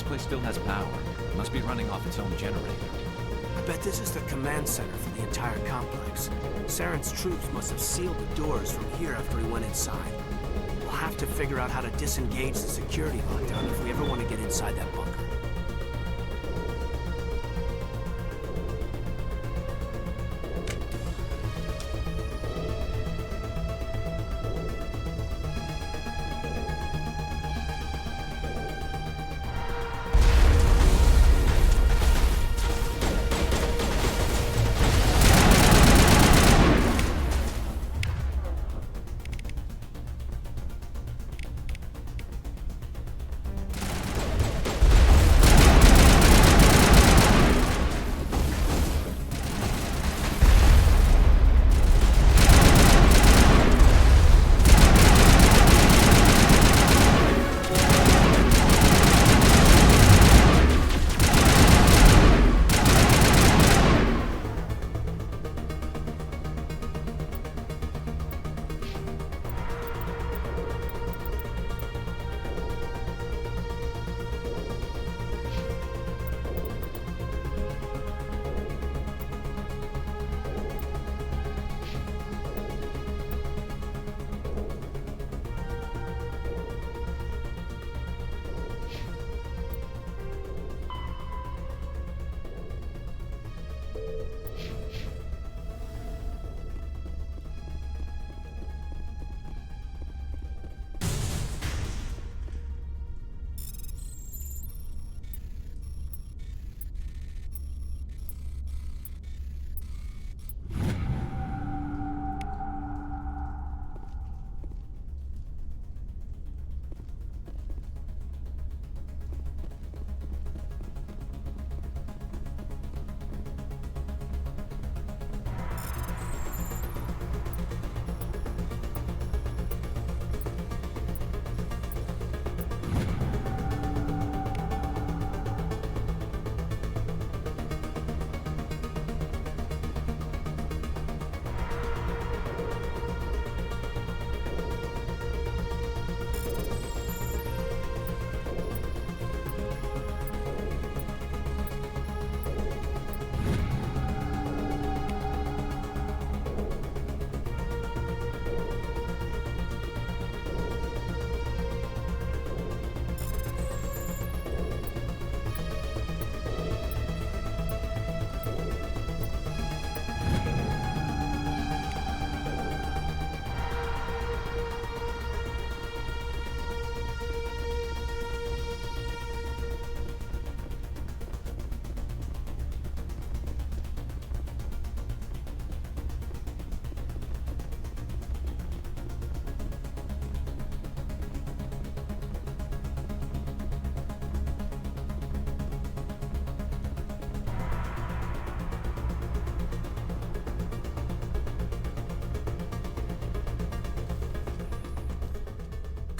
place still has power. It must be running off its own generator. I bet this is the command center for the entire complex. Saren's troops must have sealed the doors from here after he went inside. We'll have to figure out how to disengage the security lockdown if we ever want to get inside that bunker.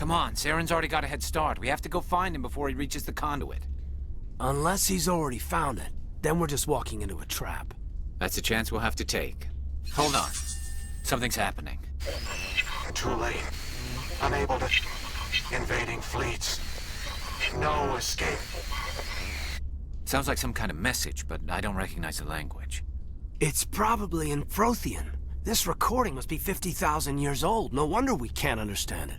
Come on, Saren's already got a head start. We have to go find him before he reaches the conduit. Unless he's already found it, then we're just walking into a trap. That's a chance we'll have to take. Hold on. Something's happening. Too late. Unable to... Invading fleets. No escape. Sounds like some kind of message, but I don't recognize the language. It's probably in Prothean. This recording must be 50,000 years old. No wonder we can't understand it.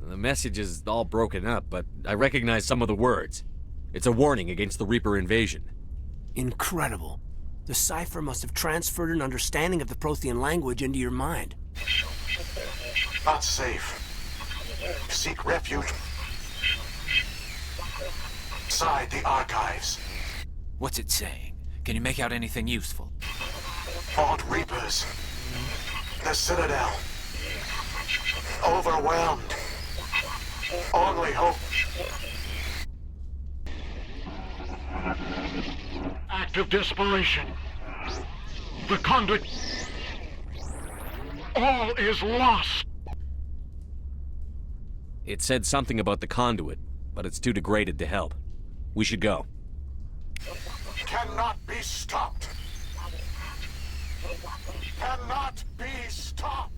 The message is all broken up, but I recognize some of the words. It's a warning against the Reaper invasion. Incredible. The cipher must have transferred an understanding of the Prothean language into your mind. Not safe. Seek refuge inside the archives. What's it saying? Can you make out anything useful? Fought Reapers. The Citadel. Overwhelmed. Only hope. Act of desperation. The conduit. All is lost. It said something about the conduit, but it's too degraded to help. We should go. Cannot be stopped. Cannot be stopped.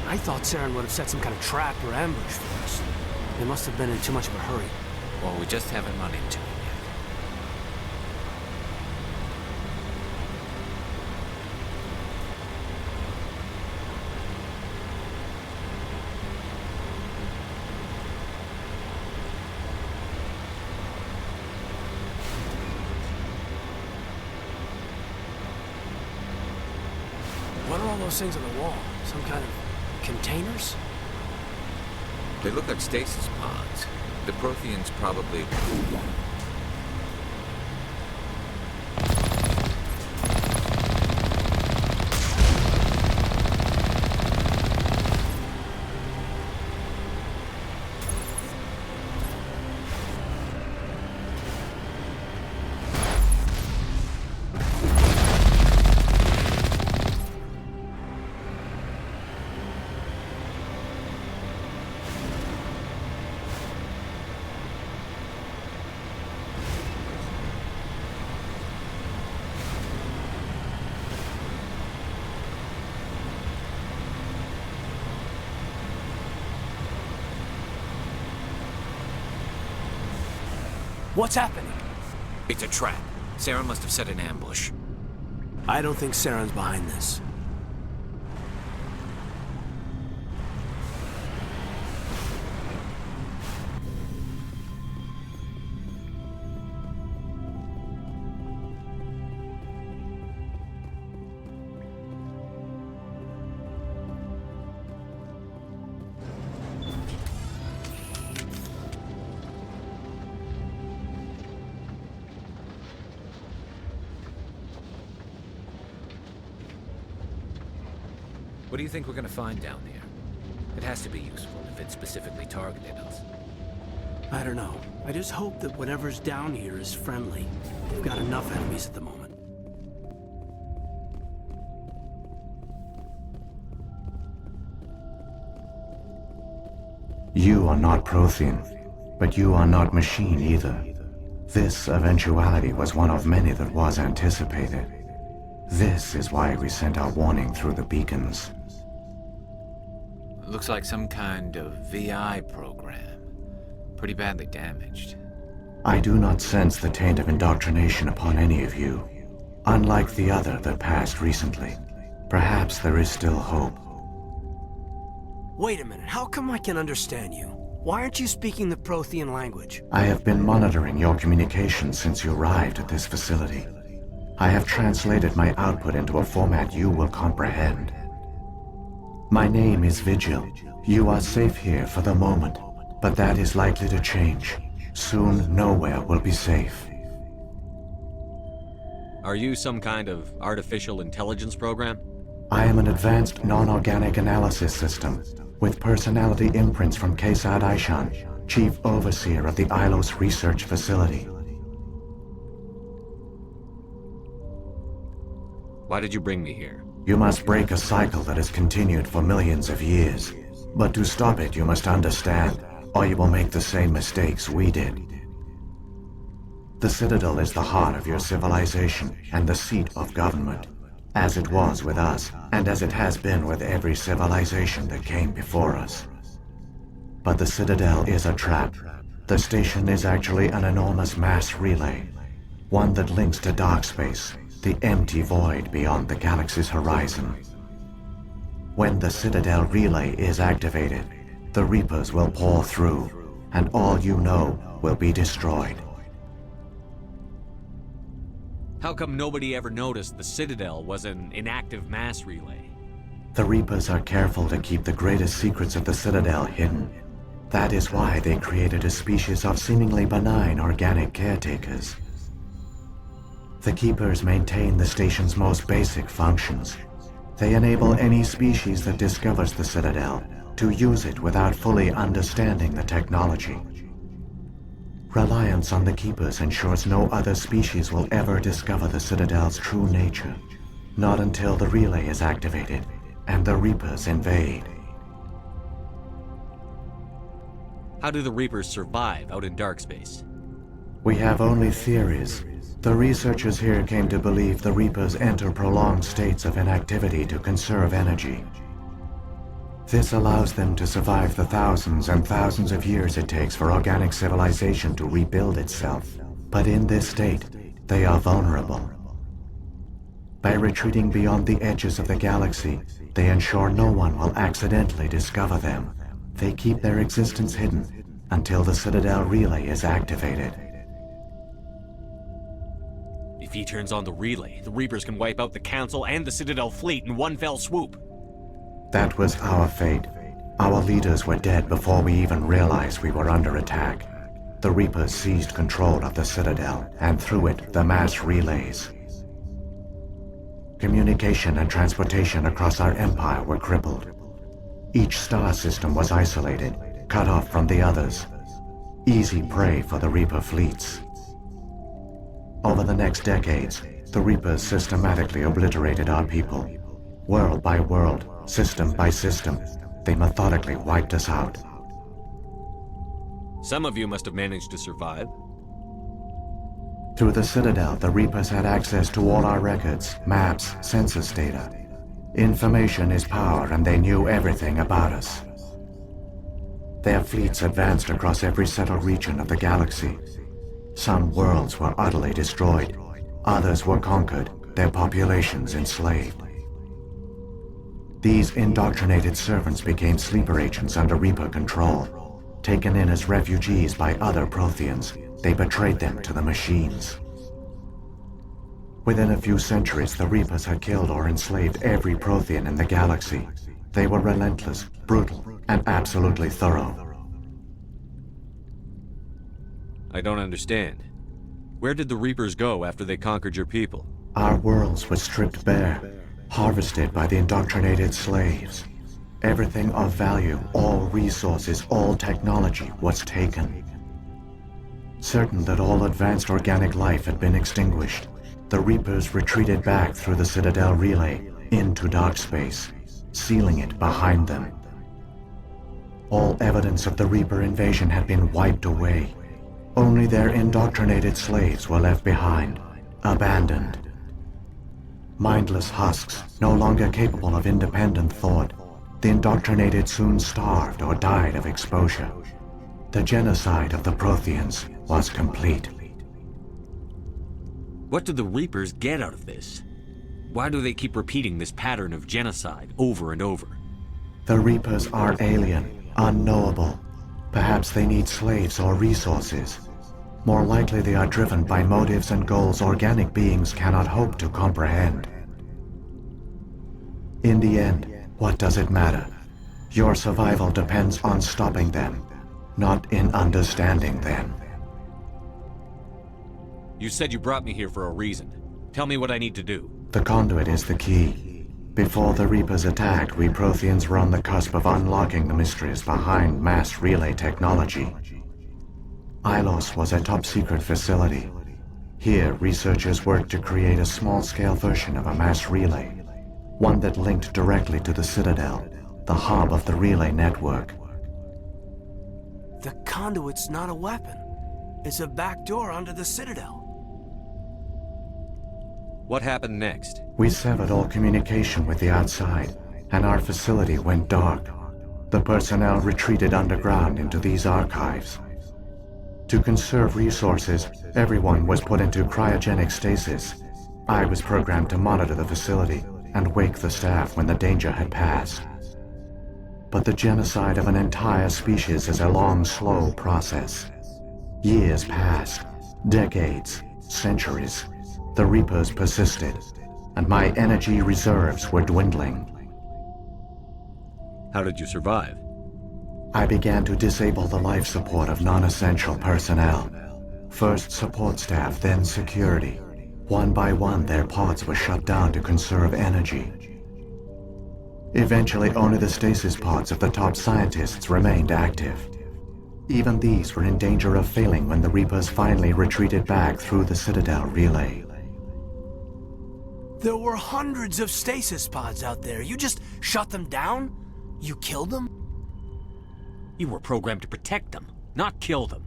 I thought Saren would have set some kind of trap or ambush for us. They must have been in too much of a hurry. Well, we just haven't run into him yet. What are all those things on the wall? Some kind of containers? They look like stasis pods. The Protheans probably... What's happening? It's a trap. Sarah must have set an ambush. I don't think Saren's behind this. What do you think we're gonna find down there? It has to be useful if it specifically targeted us. I don't know. I just hope that whatever's down here is friendly. We've got enough enemies at the moment. You are not Prothean, but you are not machine either. This eventuality was one of many that was anticipated. This is why we sent our warning through the beacons. Looks like some kind of VI program. Pretty badly damaged. I do not sense the taint of indoctrination upon any of you, unlike the other that passed recently. Perhaps there is still hope. Wait a minute, how come I can understand you? Why aren't you speaking the Prothean language? I have been monitoring your communications since you arrived at this facility. I have translated my output into a format you will comprehend. My name is Vigil. You are safe here for the moment, but that is likely to change. Soon, nowhere will be safe. Are you some kind of artificial intelligence program? I am an advanced non-organic analysis system, with personality imprints from Kesad Aishan, Chief Overseer of the Ilos Research Facility. Why did you bring me here? You must break a cycle that has continued for millions of years. But to stop it, you must understand, or you will make the same mistakes we did. The Citadel is the heart of your civilization and the seat of government, as it was with us, and as it has been with every civilization that came before us. But the Citadel is a trap. The station is actually an enormous mass relay, one that links to dark space, the empty void beyond the galaxy's horizon. When the Citadel relay is activated, the Reapers will pour through, and all you know will be destroyed. How come nobody ever noticed the Citadel was an inactive mass relay? The Reapers are careful to keep the greatest secrets of the Citadel hidden. That is why they created a species of seemingly benign organic caretakers. The Keepers maintain the station's most basic functions. They enable any species that discovers the Citadel to use it without fully understanding the technology. Reliance on the Keepers ensures no other species will ever discover the Citadel's true nature. Not until the relay is activated and the Reapers invade. How do the Reapers survive out in dark space? We have only theories. The researchers here came to believe the Reapers enter prolonged states of inactivity to conserve energy. This allows them to survive the thousands and thousands of years it takes for organic civilization to rebuild itself. But in this state, they are vulnerable. By retreating beyond the edges of the galaxy, they ensure no one will accidentally discover them. They keep their existence hidden until the Citadel relay is activated. If he turns on the relay, the Reapers can wipe out the Council and the Citadel fleet in one fell swoop. That was our fate. Our leaders were dead before we even realized we were under attack. The Reapers seized control of the Citadel, and through it, the mass relays. Communication and transportation across our empire were crippled. Each star system was isolated, cut off from the others. Easy prey for the Reaper fleets. Over the next decades, the Reapers systematically obliterated our people. World by world, system by system, they methodically wiped us out. Some of you must have managed to survive. Through the Citadel, the Reapers had access to all our records, maps, census data. Information is power, and they knew everything about us. Their fleets advanced across every settled region of the galaxy. Some worlds were utterly destroyed. Others were conquered, their populations enslaved. These indoctrinated servants became sleeper agents under Reaper control. Taken in as refugees by other Protheans, they betrayed them to the machines. Within a few centuries, the Reapers had killed or enslaved every Prothean in the galaxy. They were relentless, brutal, and absolutely thorough. I don't understand. Where did the Reapers go after they conquered your people? Our worlds were stripped bare, harvested by the indoctrinated slaves. Everything of value, all resources, all technology was taken. Certain that all advanced organic life had been extinguished, the Reapers retreated back through the Citadel relay into dark space, sealing it behind them. All evidence of the Reaper invasion had been wiped away. Only their indoctrinated slaves were left behind, abandoned. Mindless husks, no longer capable of independent thought, the indoctrinated soon starved or died of exposure. The genocide of the Protheans was complete. What do the Reapers get out of this? Why do they keep repeating this pattern of genocide over and over? The Reapers are alien, unknowable. Perhaps they need slaves or resources. More likely they are driven by motives and goals organic beings cannot hope to comprehend. In the end, what does it matter? Your survival depends on stopping them, not in understanding them. You said you brought me here for a reason. Tell me what I need to do. The conduit is the key. Before the Reapers attacked, we Protheans were on the cusp of unlocking the mysteries behind mass relay technology. Ilos was a top-secret facility. Here, researchers worked to create a small-scale version of a mass relay, one that linked directly to the Citadel, the hub of the relay network. The conduit's not a weapon. It's a back door onto the Citadel. What happened next? We severed all communication with the outside, and our facility went dark. The personnel retreated underground into these archives. To conserve resources, everyone was put into cryogenic stasis. I was programmed to monitor the facility and wake the staff when the danger had passed. But the genocide of an entire species is a long, slow process. Years passed, decades, centuries. The Reapers persisted, and my energy reserves were dwindling. How did you survive? I began to disable the life support of non-essential personnel. First support staff, then security. One by one, their pods were shut down to conserve energy. Eventually, only the stasis pods of the top scientists remained active. Even these were in danger of failing when the Reapers finally retreated back through the Citadel relay. There were hundreds of stasis pods out there. You just shut them down? You killed them? You were programmed to protect them, not kill them.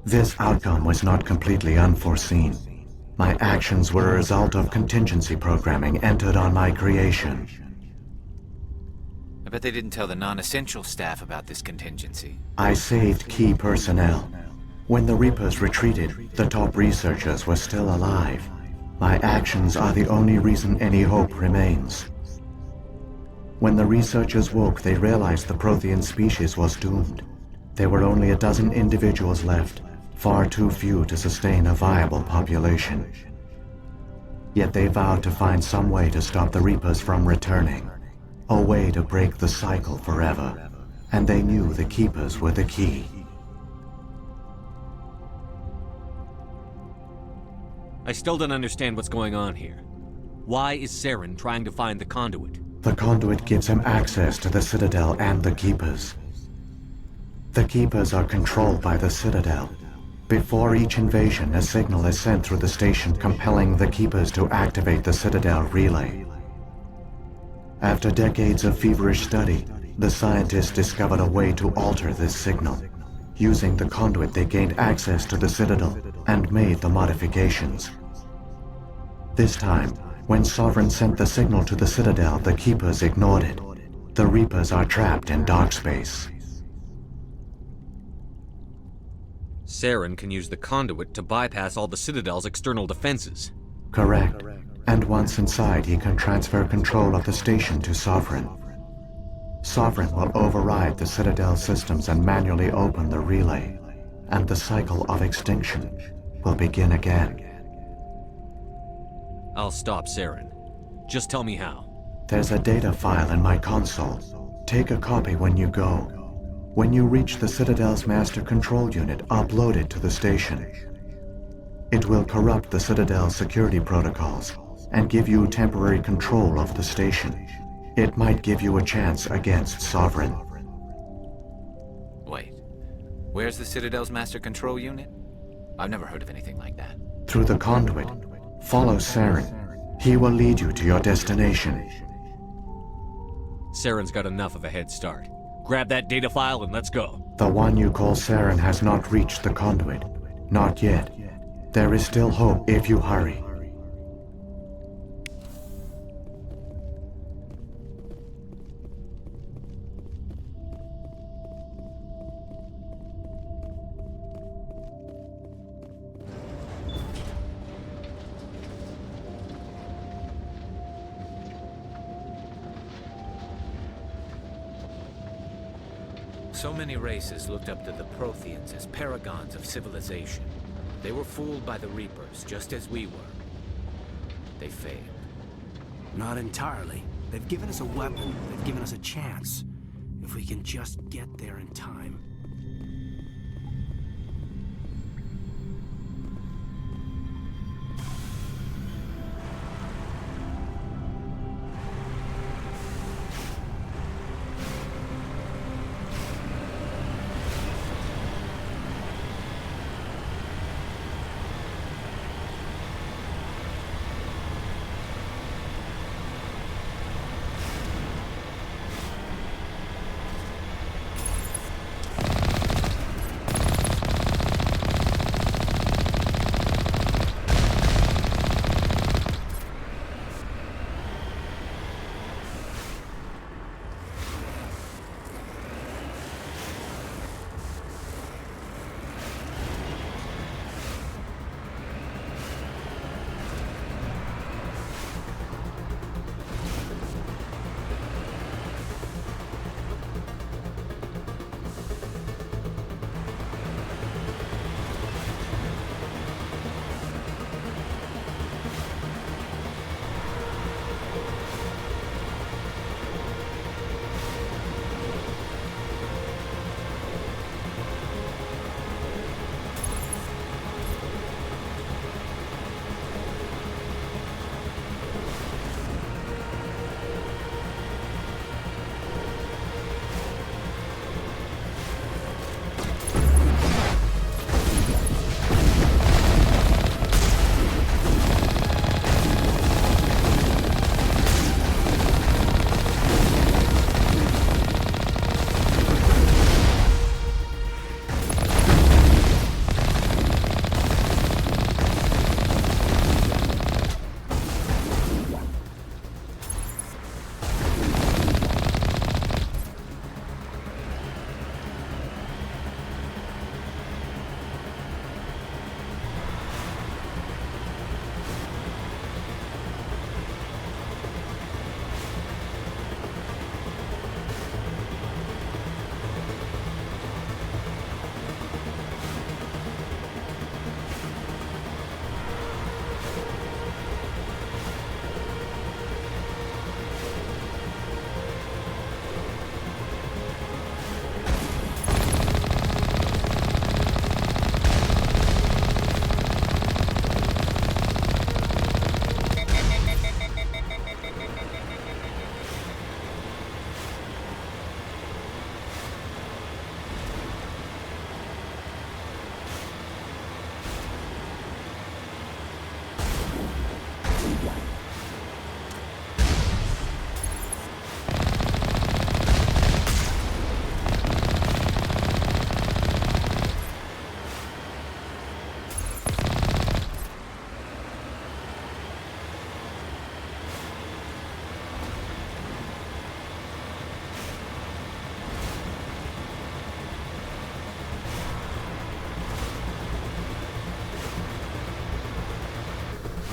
This outcome was not completely unforeseen. My actions were a result of contingency programming entered on my creation. I bet they didn't tell the non-essential staff about this contingency. I saved key personnel. When the Reapers retreated, the top researchers were still alive. My actions are the only reason any hope remains. When the researchers woke, they realized the Prothean species was doomed. There were only a dozen individuals left, far too few to sustain a viable population. Yet they vowed to find some way to stop the Reapers from returning, a way to break the cycle forever, and they knew the Keepers were the key. I still don't understand what's going on here. Why is Saren trying to find the conduit? The conduit gives him access to the Citadel and the Keepers. The Keepers are controlled by the Citadel. Before each invasion, a signal is sent through the station compelling the Keepers to activate the Citadel relay. After decades of feverish study, the scientists discovered a way to alter this signal. Using the conduit, they gained access to the Citadel and made the modifications. This time, when Sovereign sent the signal to the Citadel, the Keepers ignored it. The Reapers are trapped in dark space. Saren can use the conduit to bypass all the Citadel's external defenses. Correct. And once inside, he can transfer control of the station to Sovereign. Sovereign will override the Citadel systems and manually open the relay, and the cycle of extinction will begin again. I'll stop Saren. Just tell me how. There's a data file in my console. Take a copy when you go. When you reach the Citadel's master control unit, upload it to the station. It will corrupt the Citadel's security protocols and give you temporary control of the station. It might give you a chance against Sovereign. Wait. Where's the Citadel's master control unit? I've never heard of anything like that. Through the conduit, follow Saren. He will lead you to your destination. Saren's got enough of a head start. Grab that data file and let's go. The one you call Saren has not reached the conduit. Not yet. There is still hope if you hurry. So many races looked up to the Protheans as paragons of civilization. They were fooled by the Reapers, just as we were. They failed. Not entirely. They've given us a weapon. They've given us a chance. If we can just get there in time.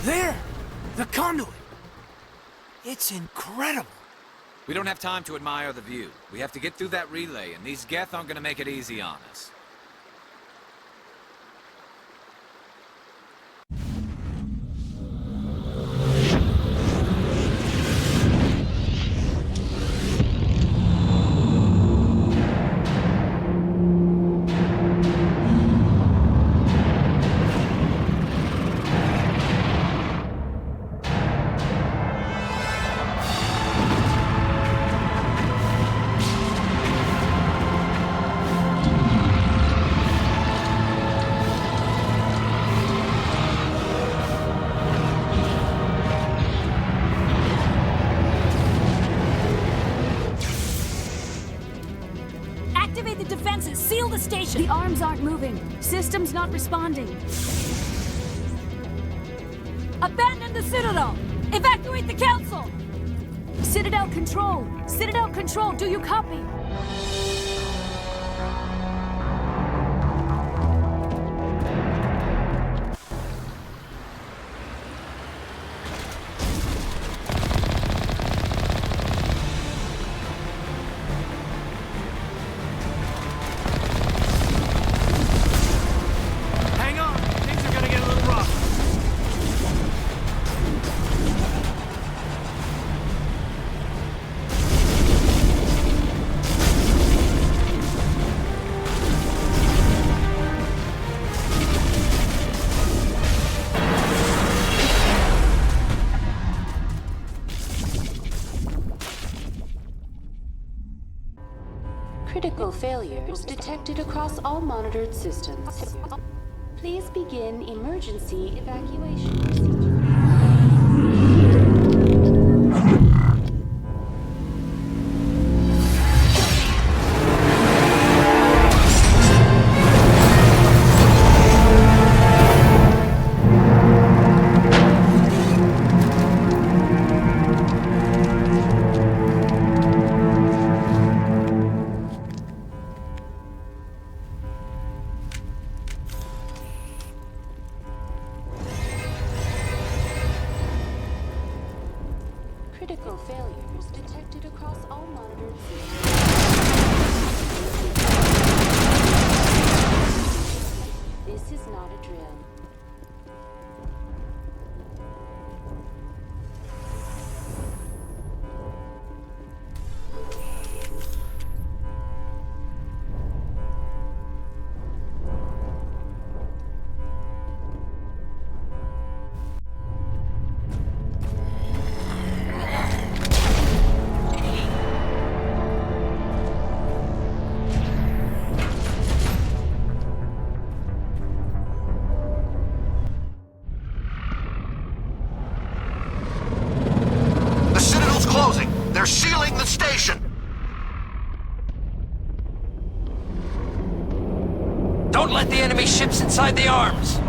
There! The conduit! It's incredible! We don't have time to admire the view. We have to get through that relay, and these Geth aren't gonna make it easy on us. Activate the defenses! Seal the station! The arms aren't moving. System's not responding. Abandon the Citadel! Evacuate the Council! Citadel Control! Citadel Control, do you copy? Hang on! Things are gonna get a little rough. Critical failures detected across all monitored systems. Please begin emergency evacuation procedure. Critical failures detected across all monitored systems. This is not a drill. The Citadel's closing. They're sealing the station. Don't let the enemy ships inside the arms!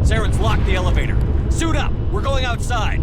Saren's locked the elevator. Suit up! We're going outside!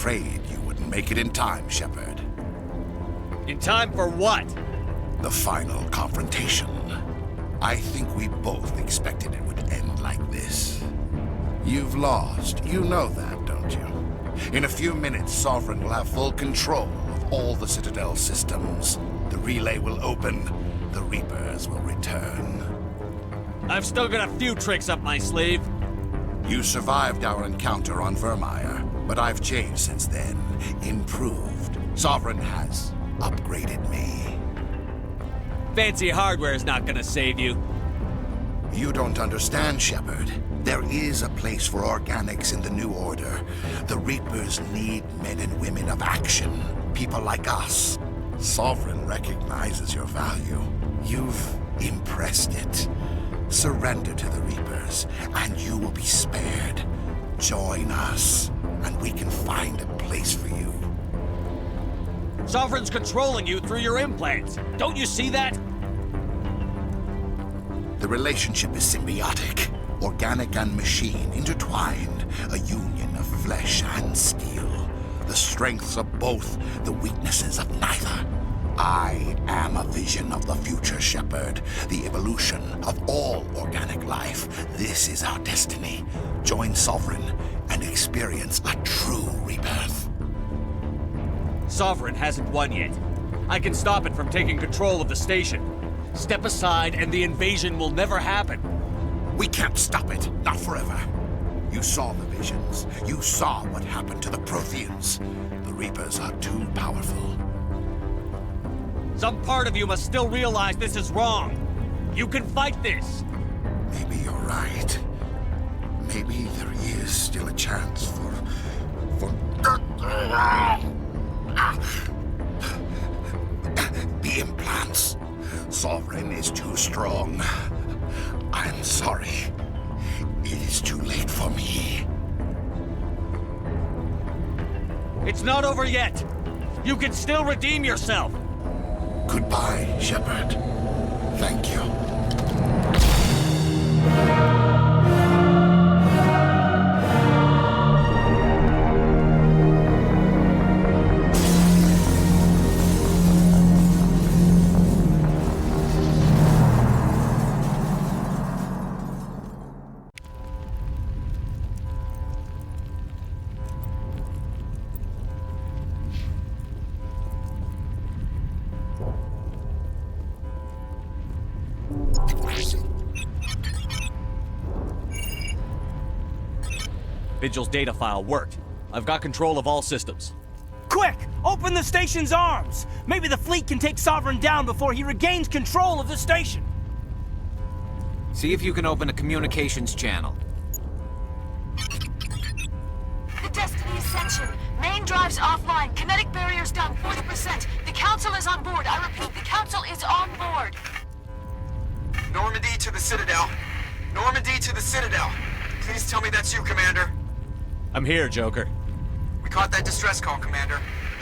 afraid you wouldn't make it in time, Shepard. In time for what? The final confrontation. I think we both expected it would end like this. You've lost. You know that, don't you? In a few minutes, Sovereign will have full control of all the Citadel systems. The relay will open. The Reapers will return. I've still got a few tricks up my sleeve. You survived our encounter on Vermeer, but I've changed since then. Improved. Sovereign has upgraded me. Fancy hardware is not gonna save you. You don't understand, Shepard. There is a place for organics in the New Order. The Reapers need men and women of action. People like us. Sovereign recognizes your value. You've impressed it. Surrender to the Reapers, and you will be spared. Join us, and we can find a place for you. Sovereign's controlling you through your implants. Don't you see that? The relationship is symbiotic. Organic and machine intertwined. A union of flesh and steel. The strengths of both, the weaknesses of neither. I am a vision of the future, Shepard. The evolution of all organic life. This is our destiny. Join Sovereign and experience a true rebirth. Sovereign hasn't won yet. I can stop it from taking control of the station. Step aside and the invasion will never happen. We can't stop it. Not forever. You saw the visions. You saw what happened to the Protheans. The Reapers are too powerful. Some part of you must still realize this is wrong. You can fight this. Maybe you're right. Maybe there is still a chance for... The implants. Sovereign is too strong. I'm sorry. It is too late for me. It's not over yet. You can still redeem yourself. Goodbye, Shepard. Thank you. Vigil's data file worked. I've got control of all systems. Quick! Open the station's arms! Maybe the fleet can take Sovereign down before he regains control of the station! See if you can open a communications channel. The Destiny Ascension. Main drives offline. Kinetic barriers down 40%. The Council is on board. I repeat, the Council is on board. Normandy to the Citadel. Normandy to the Citadel. Please tell me that's you, Commander. I'm here, Joker. We caught that distress call, Commander.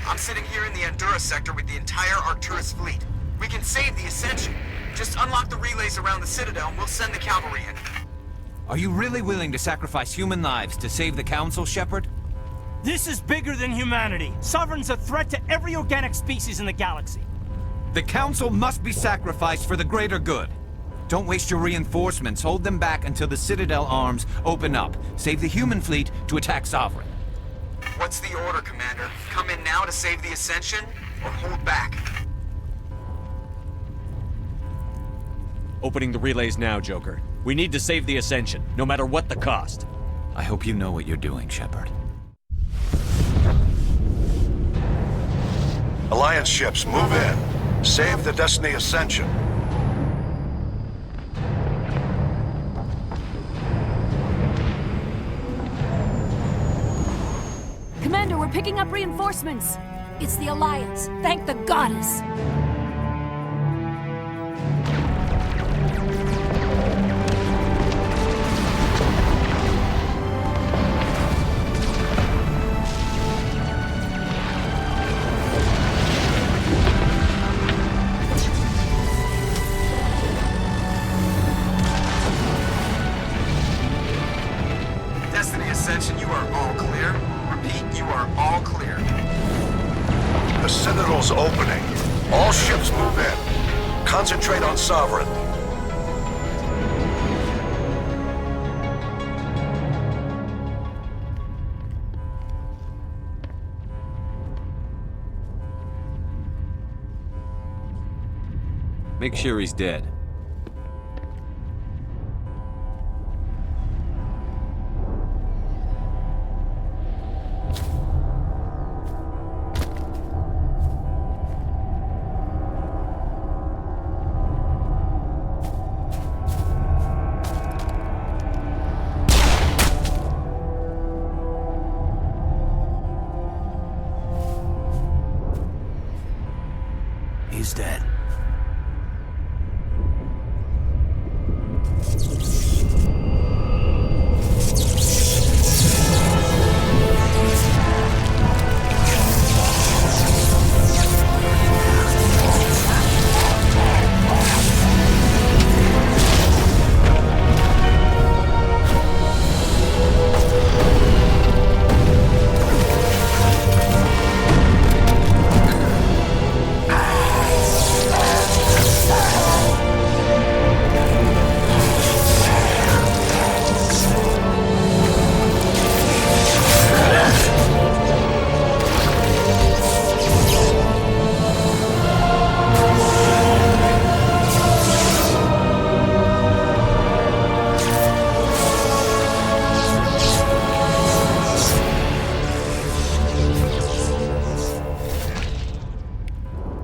I'm sitting here in the Endura sector with the entire Arcturus fleet. We can save the Ascension. Just unlock the relays around the Citadel and we'll send the cavalry in. Are you really willing to sacrifice human lives to save the Council, Shepard? This is bigger than humanity. Sovereign's a threat to every organic species in the galaxy. The Council must be sacrificed for the greater good. Don't waste your reinforcements. Hold them back until the Citadel arms open up. Save the human fleet to attack Sovereign. What's the order, Commander? Come in now to save the Ascension, or hold back? Opening the relays now, Joker. We need to save the Ascension, no matter what the cost. I hope you know what you're doing, Shepard. Alliance ships, move in. Save the Destiny Ascension. Commander, we're picking up reinforcements. It's the Alliance. Thank the goddess. Destiny Ascension, you are all clear. Repeat, you are all clear. Citadel's opening. All ships move in. Concentrate on Sovereign. Make sure he's dead. He's dead.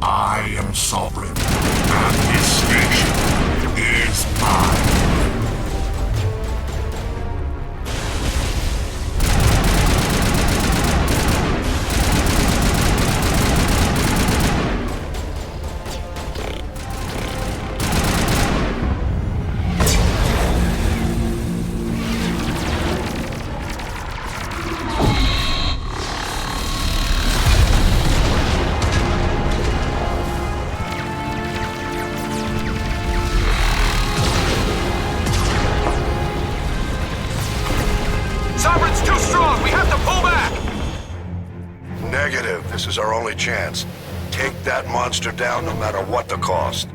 I am Sovereign, and this station is mine. Sovereign's too strong! We have to pull back! Negative. This is our only chance. Take that monster down no matter what the cost.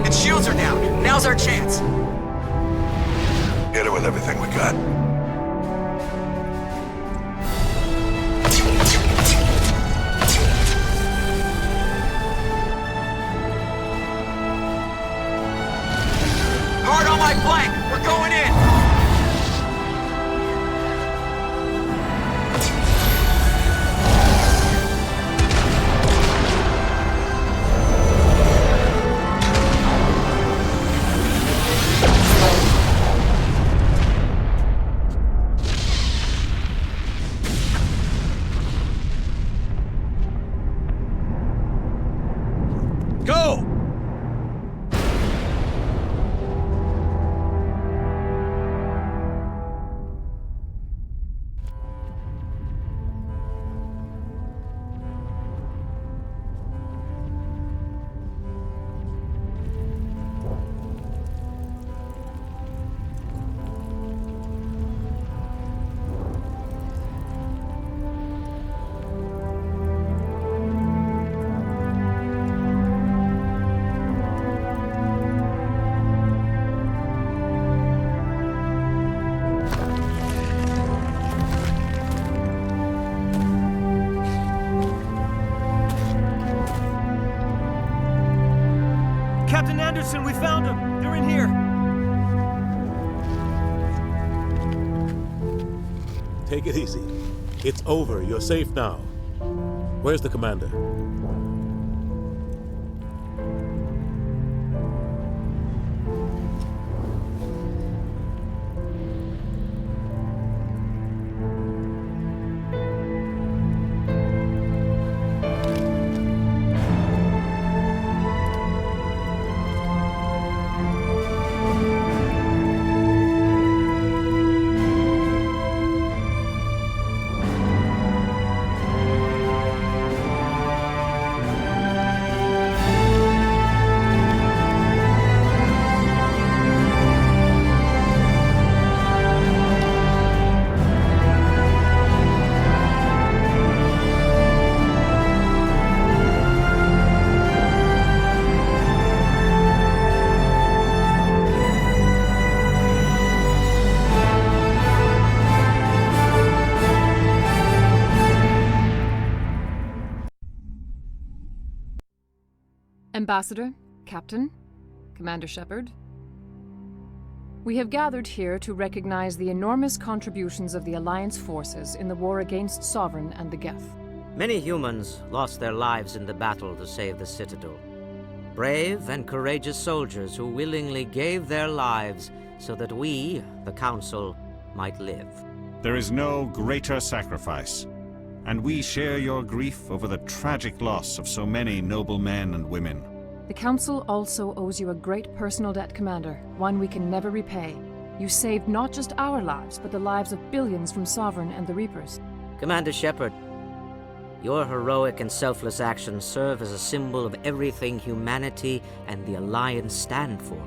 Its shields are down. Now's our chance. Hit it with everything we got. Hard on my flank. We're going in. Go! Captain Anderson, we found them! They're in here! Take it easy. It's over. You're safe now. Where's the commander? Ambassador, Captain, Commander Shepard. We have gathered here to recognize the enormous contributions of the Alliance forces in the war against Sovereign and the Geth. Many humans lost their lives in the battle to save the Citadel. Brave and courageous soldiers who willingly gave their lives so that we, the Council, might live. There is no greater sacrifice, and we share your grief over the tragic loss of so many noble men and women. The Council also owes you a great personal debt, Commander, one we can never repay. You saved not just our lives, but the lives of billions from Sovereign and the Reapers. Commander Shepard, your heroic and selfless actions serve as a symbol of everything humanity and the Alliance stand for.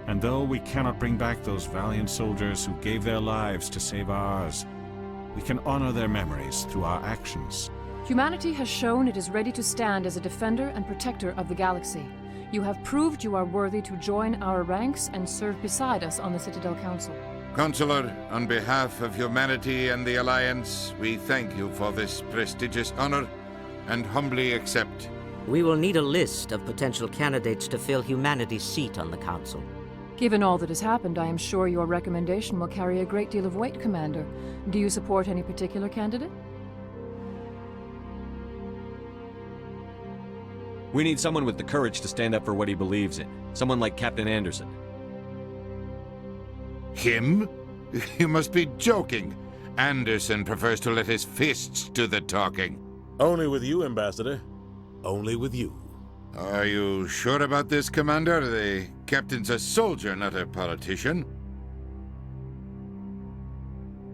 And though we cannot bring back those valiant soldiers who gave their lives to save ours, we can honor their memories through our actions. Humanity has shown it is ready to stand as a defender and protector of the galaxy. You have proved you are worthy to join our ranks and serve beside us on the Citadel Council. Consular, on behalf of humanity and the Alliance, we thank you for this prestigious honor and humbly accept. We will need a list of potential candidates to fill humanity's seat on the Council. Given all that has happened, I am sure your recommendation will carry a great deal of weight, Commander. Do you support any particular candidate? We need someone with the courage to stand up for what he believes in. Someone like Captain Anderson. Him? You must be joking. Anderson prefers to let his fists do the talking. Only with you, Ambassador. Only with you. Are you sure about this, Commander? The captain's a soldier, not a politician.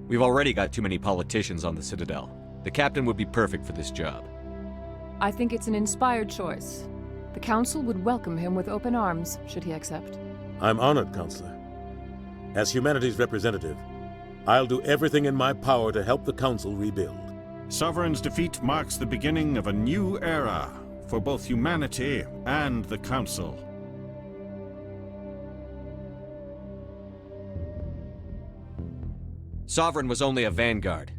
We've already got too many politicians on the Citadel. The captain would be perfect for this job. I think it's an inspired choice. The Council would welcome him with open arms, should he accept. I'm honored, Counselor. As humanity's representative, I'll do everything in my power to help the Council rebuild. Sovereign's defeat marks the beginning of a new era for both humanity and the Council. Sovereign was only a vanguard.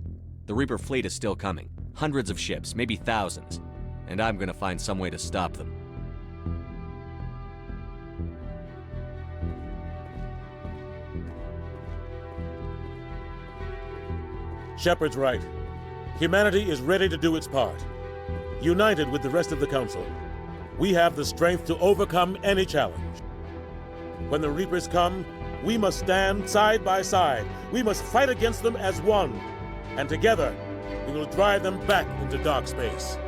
The Reaper fleet is still coming. Hundreds of ships, maybe thousands. And I'm gonna find some way to stop them. Shepard's right. Humanity is ready to do its part. United with the rest of the Council, we have the strength to overcome any challenge. When the Reapers come, we must stand side by side. We must fight against them as one. And together, we will drive them back into dark space.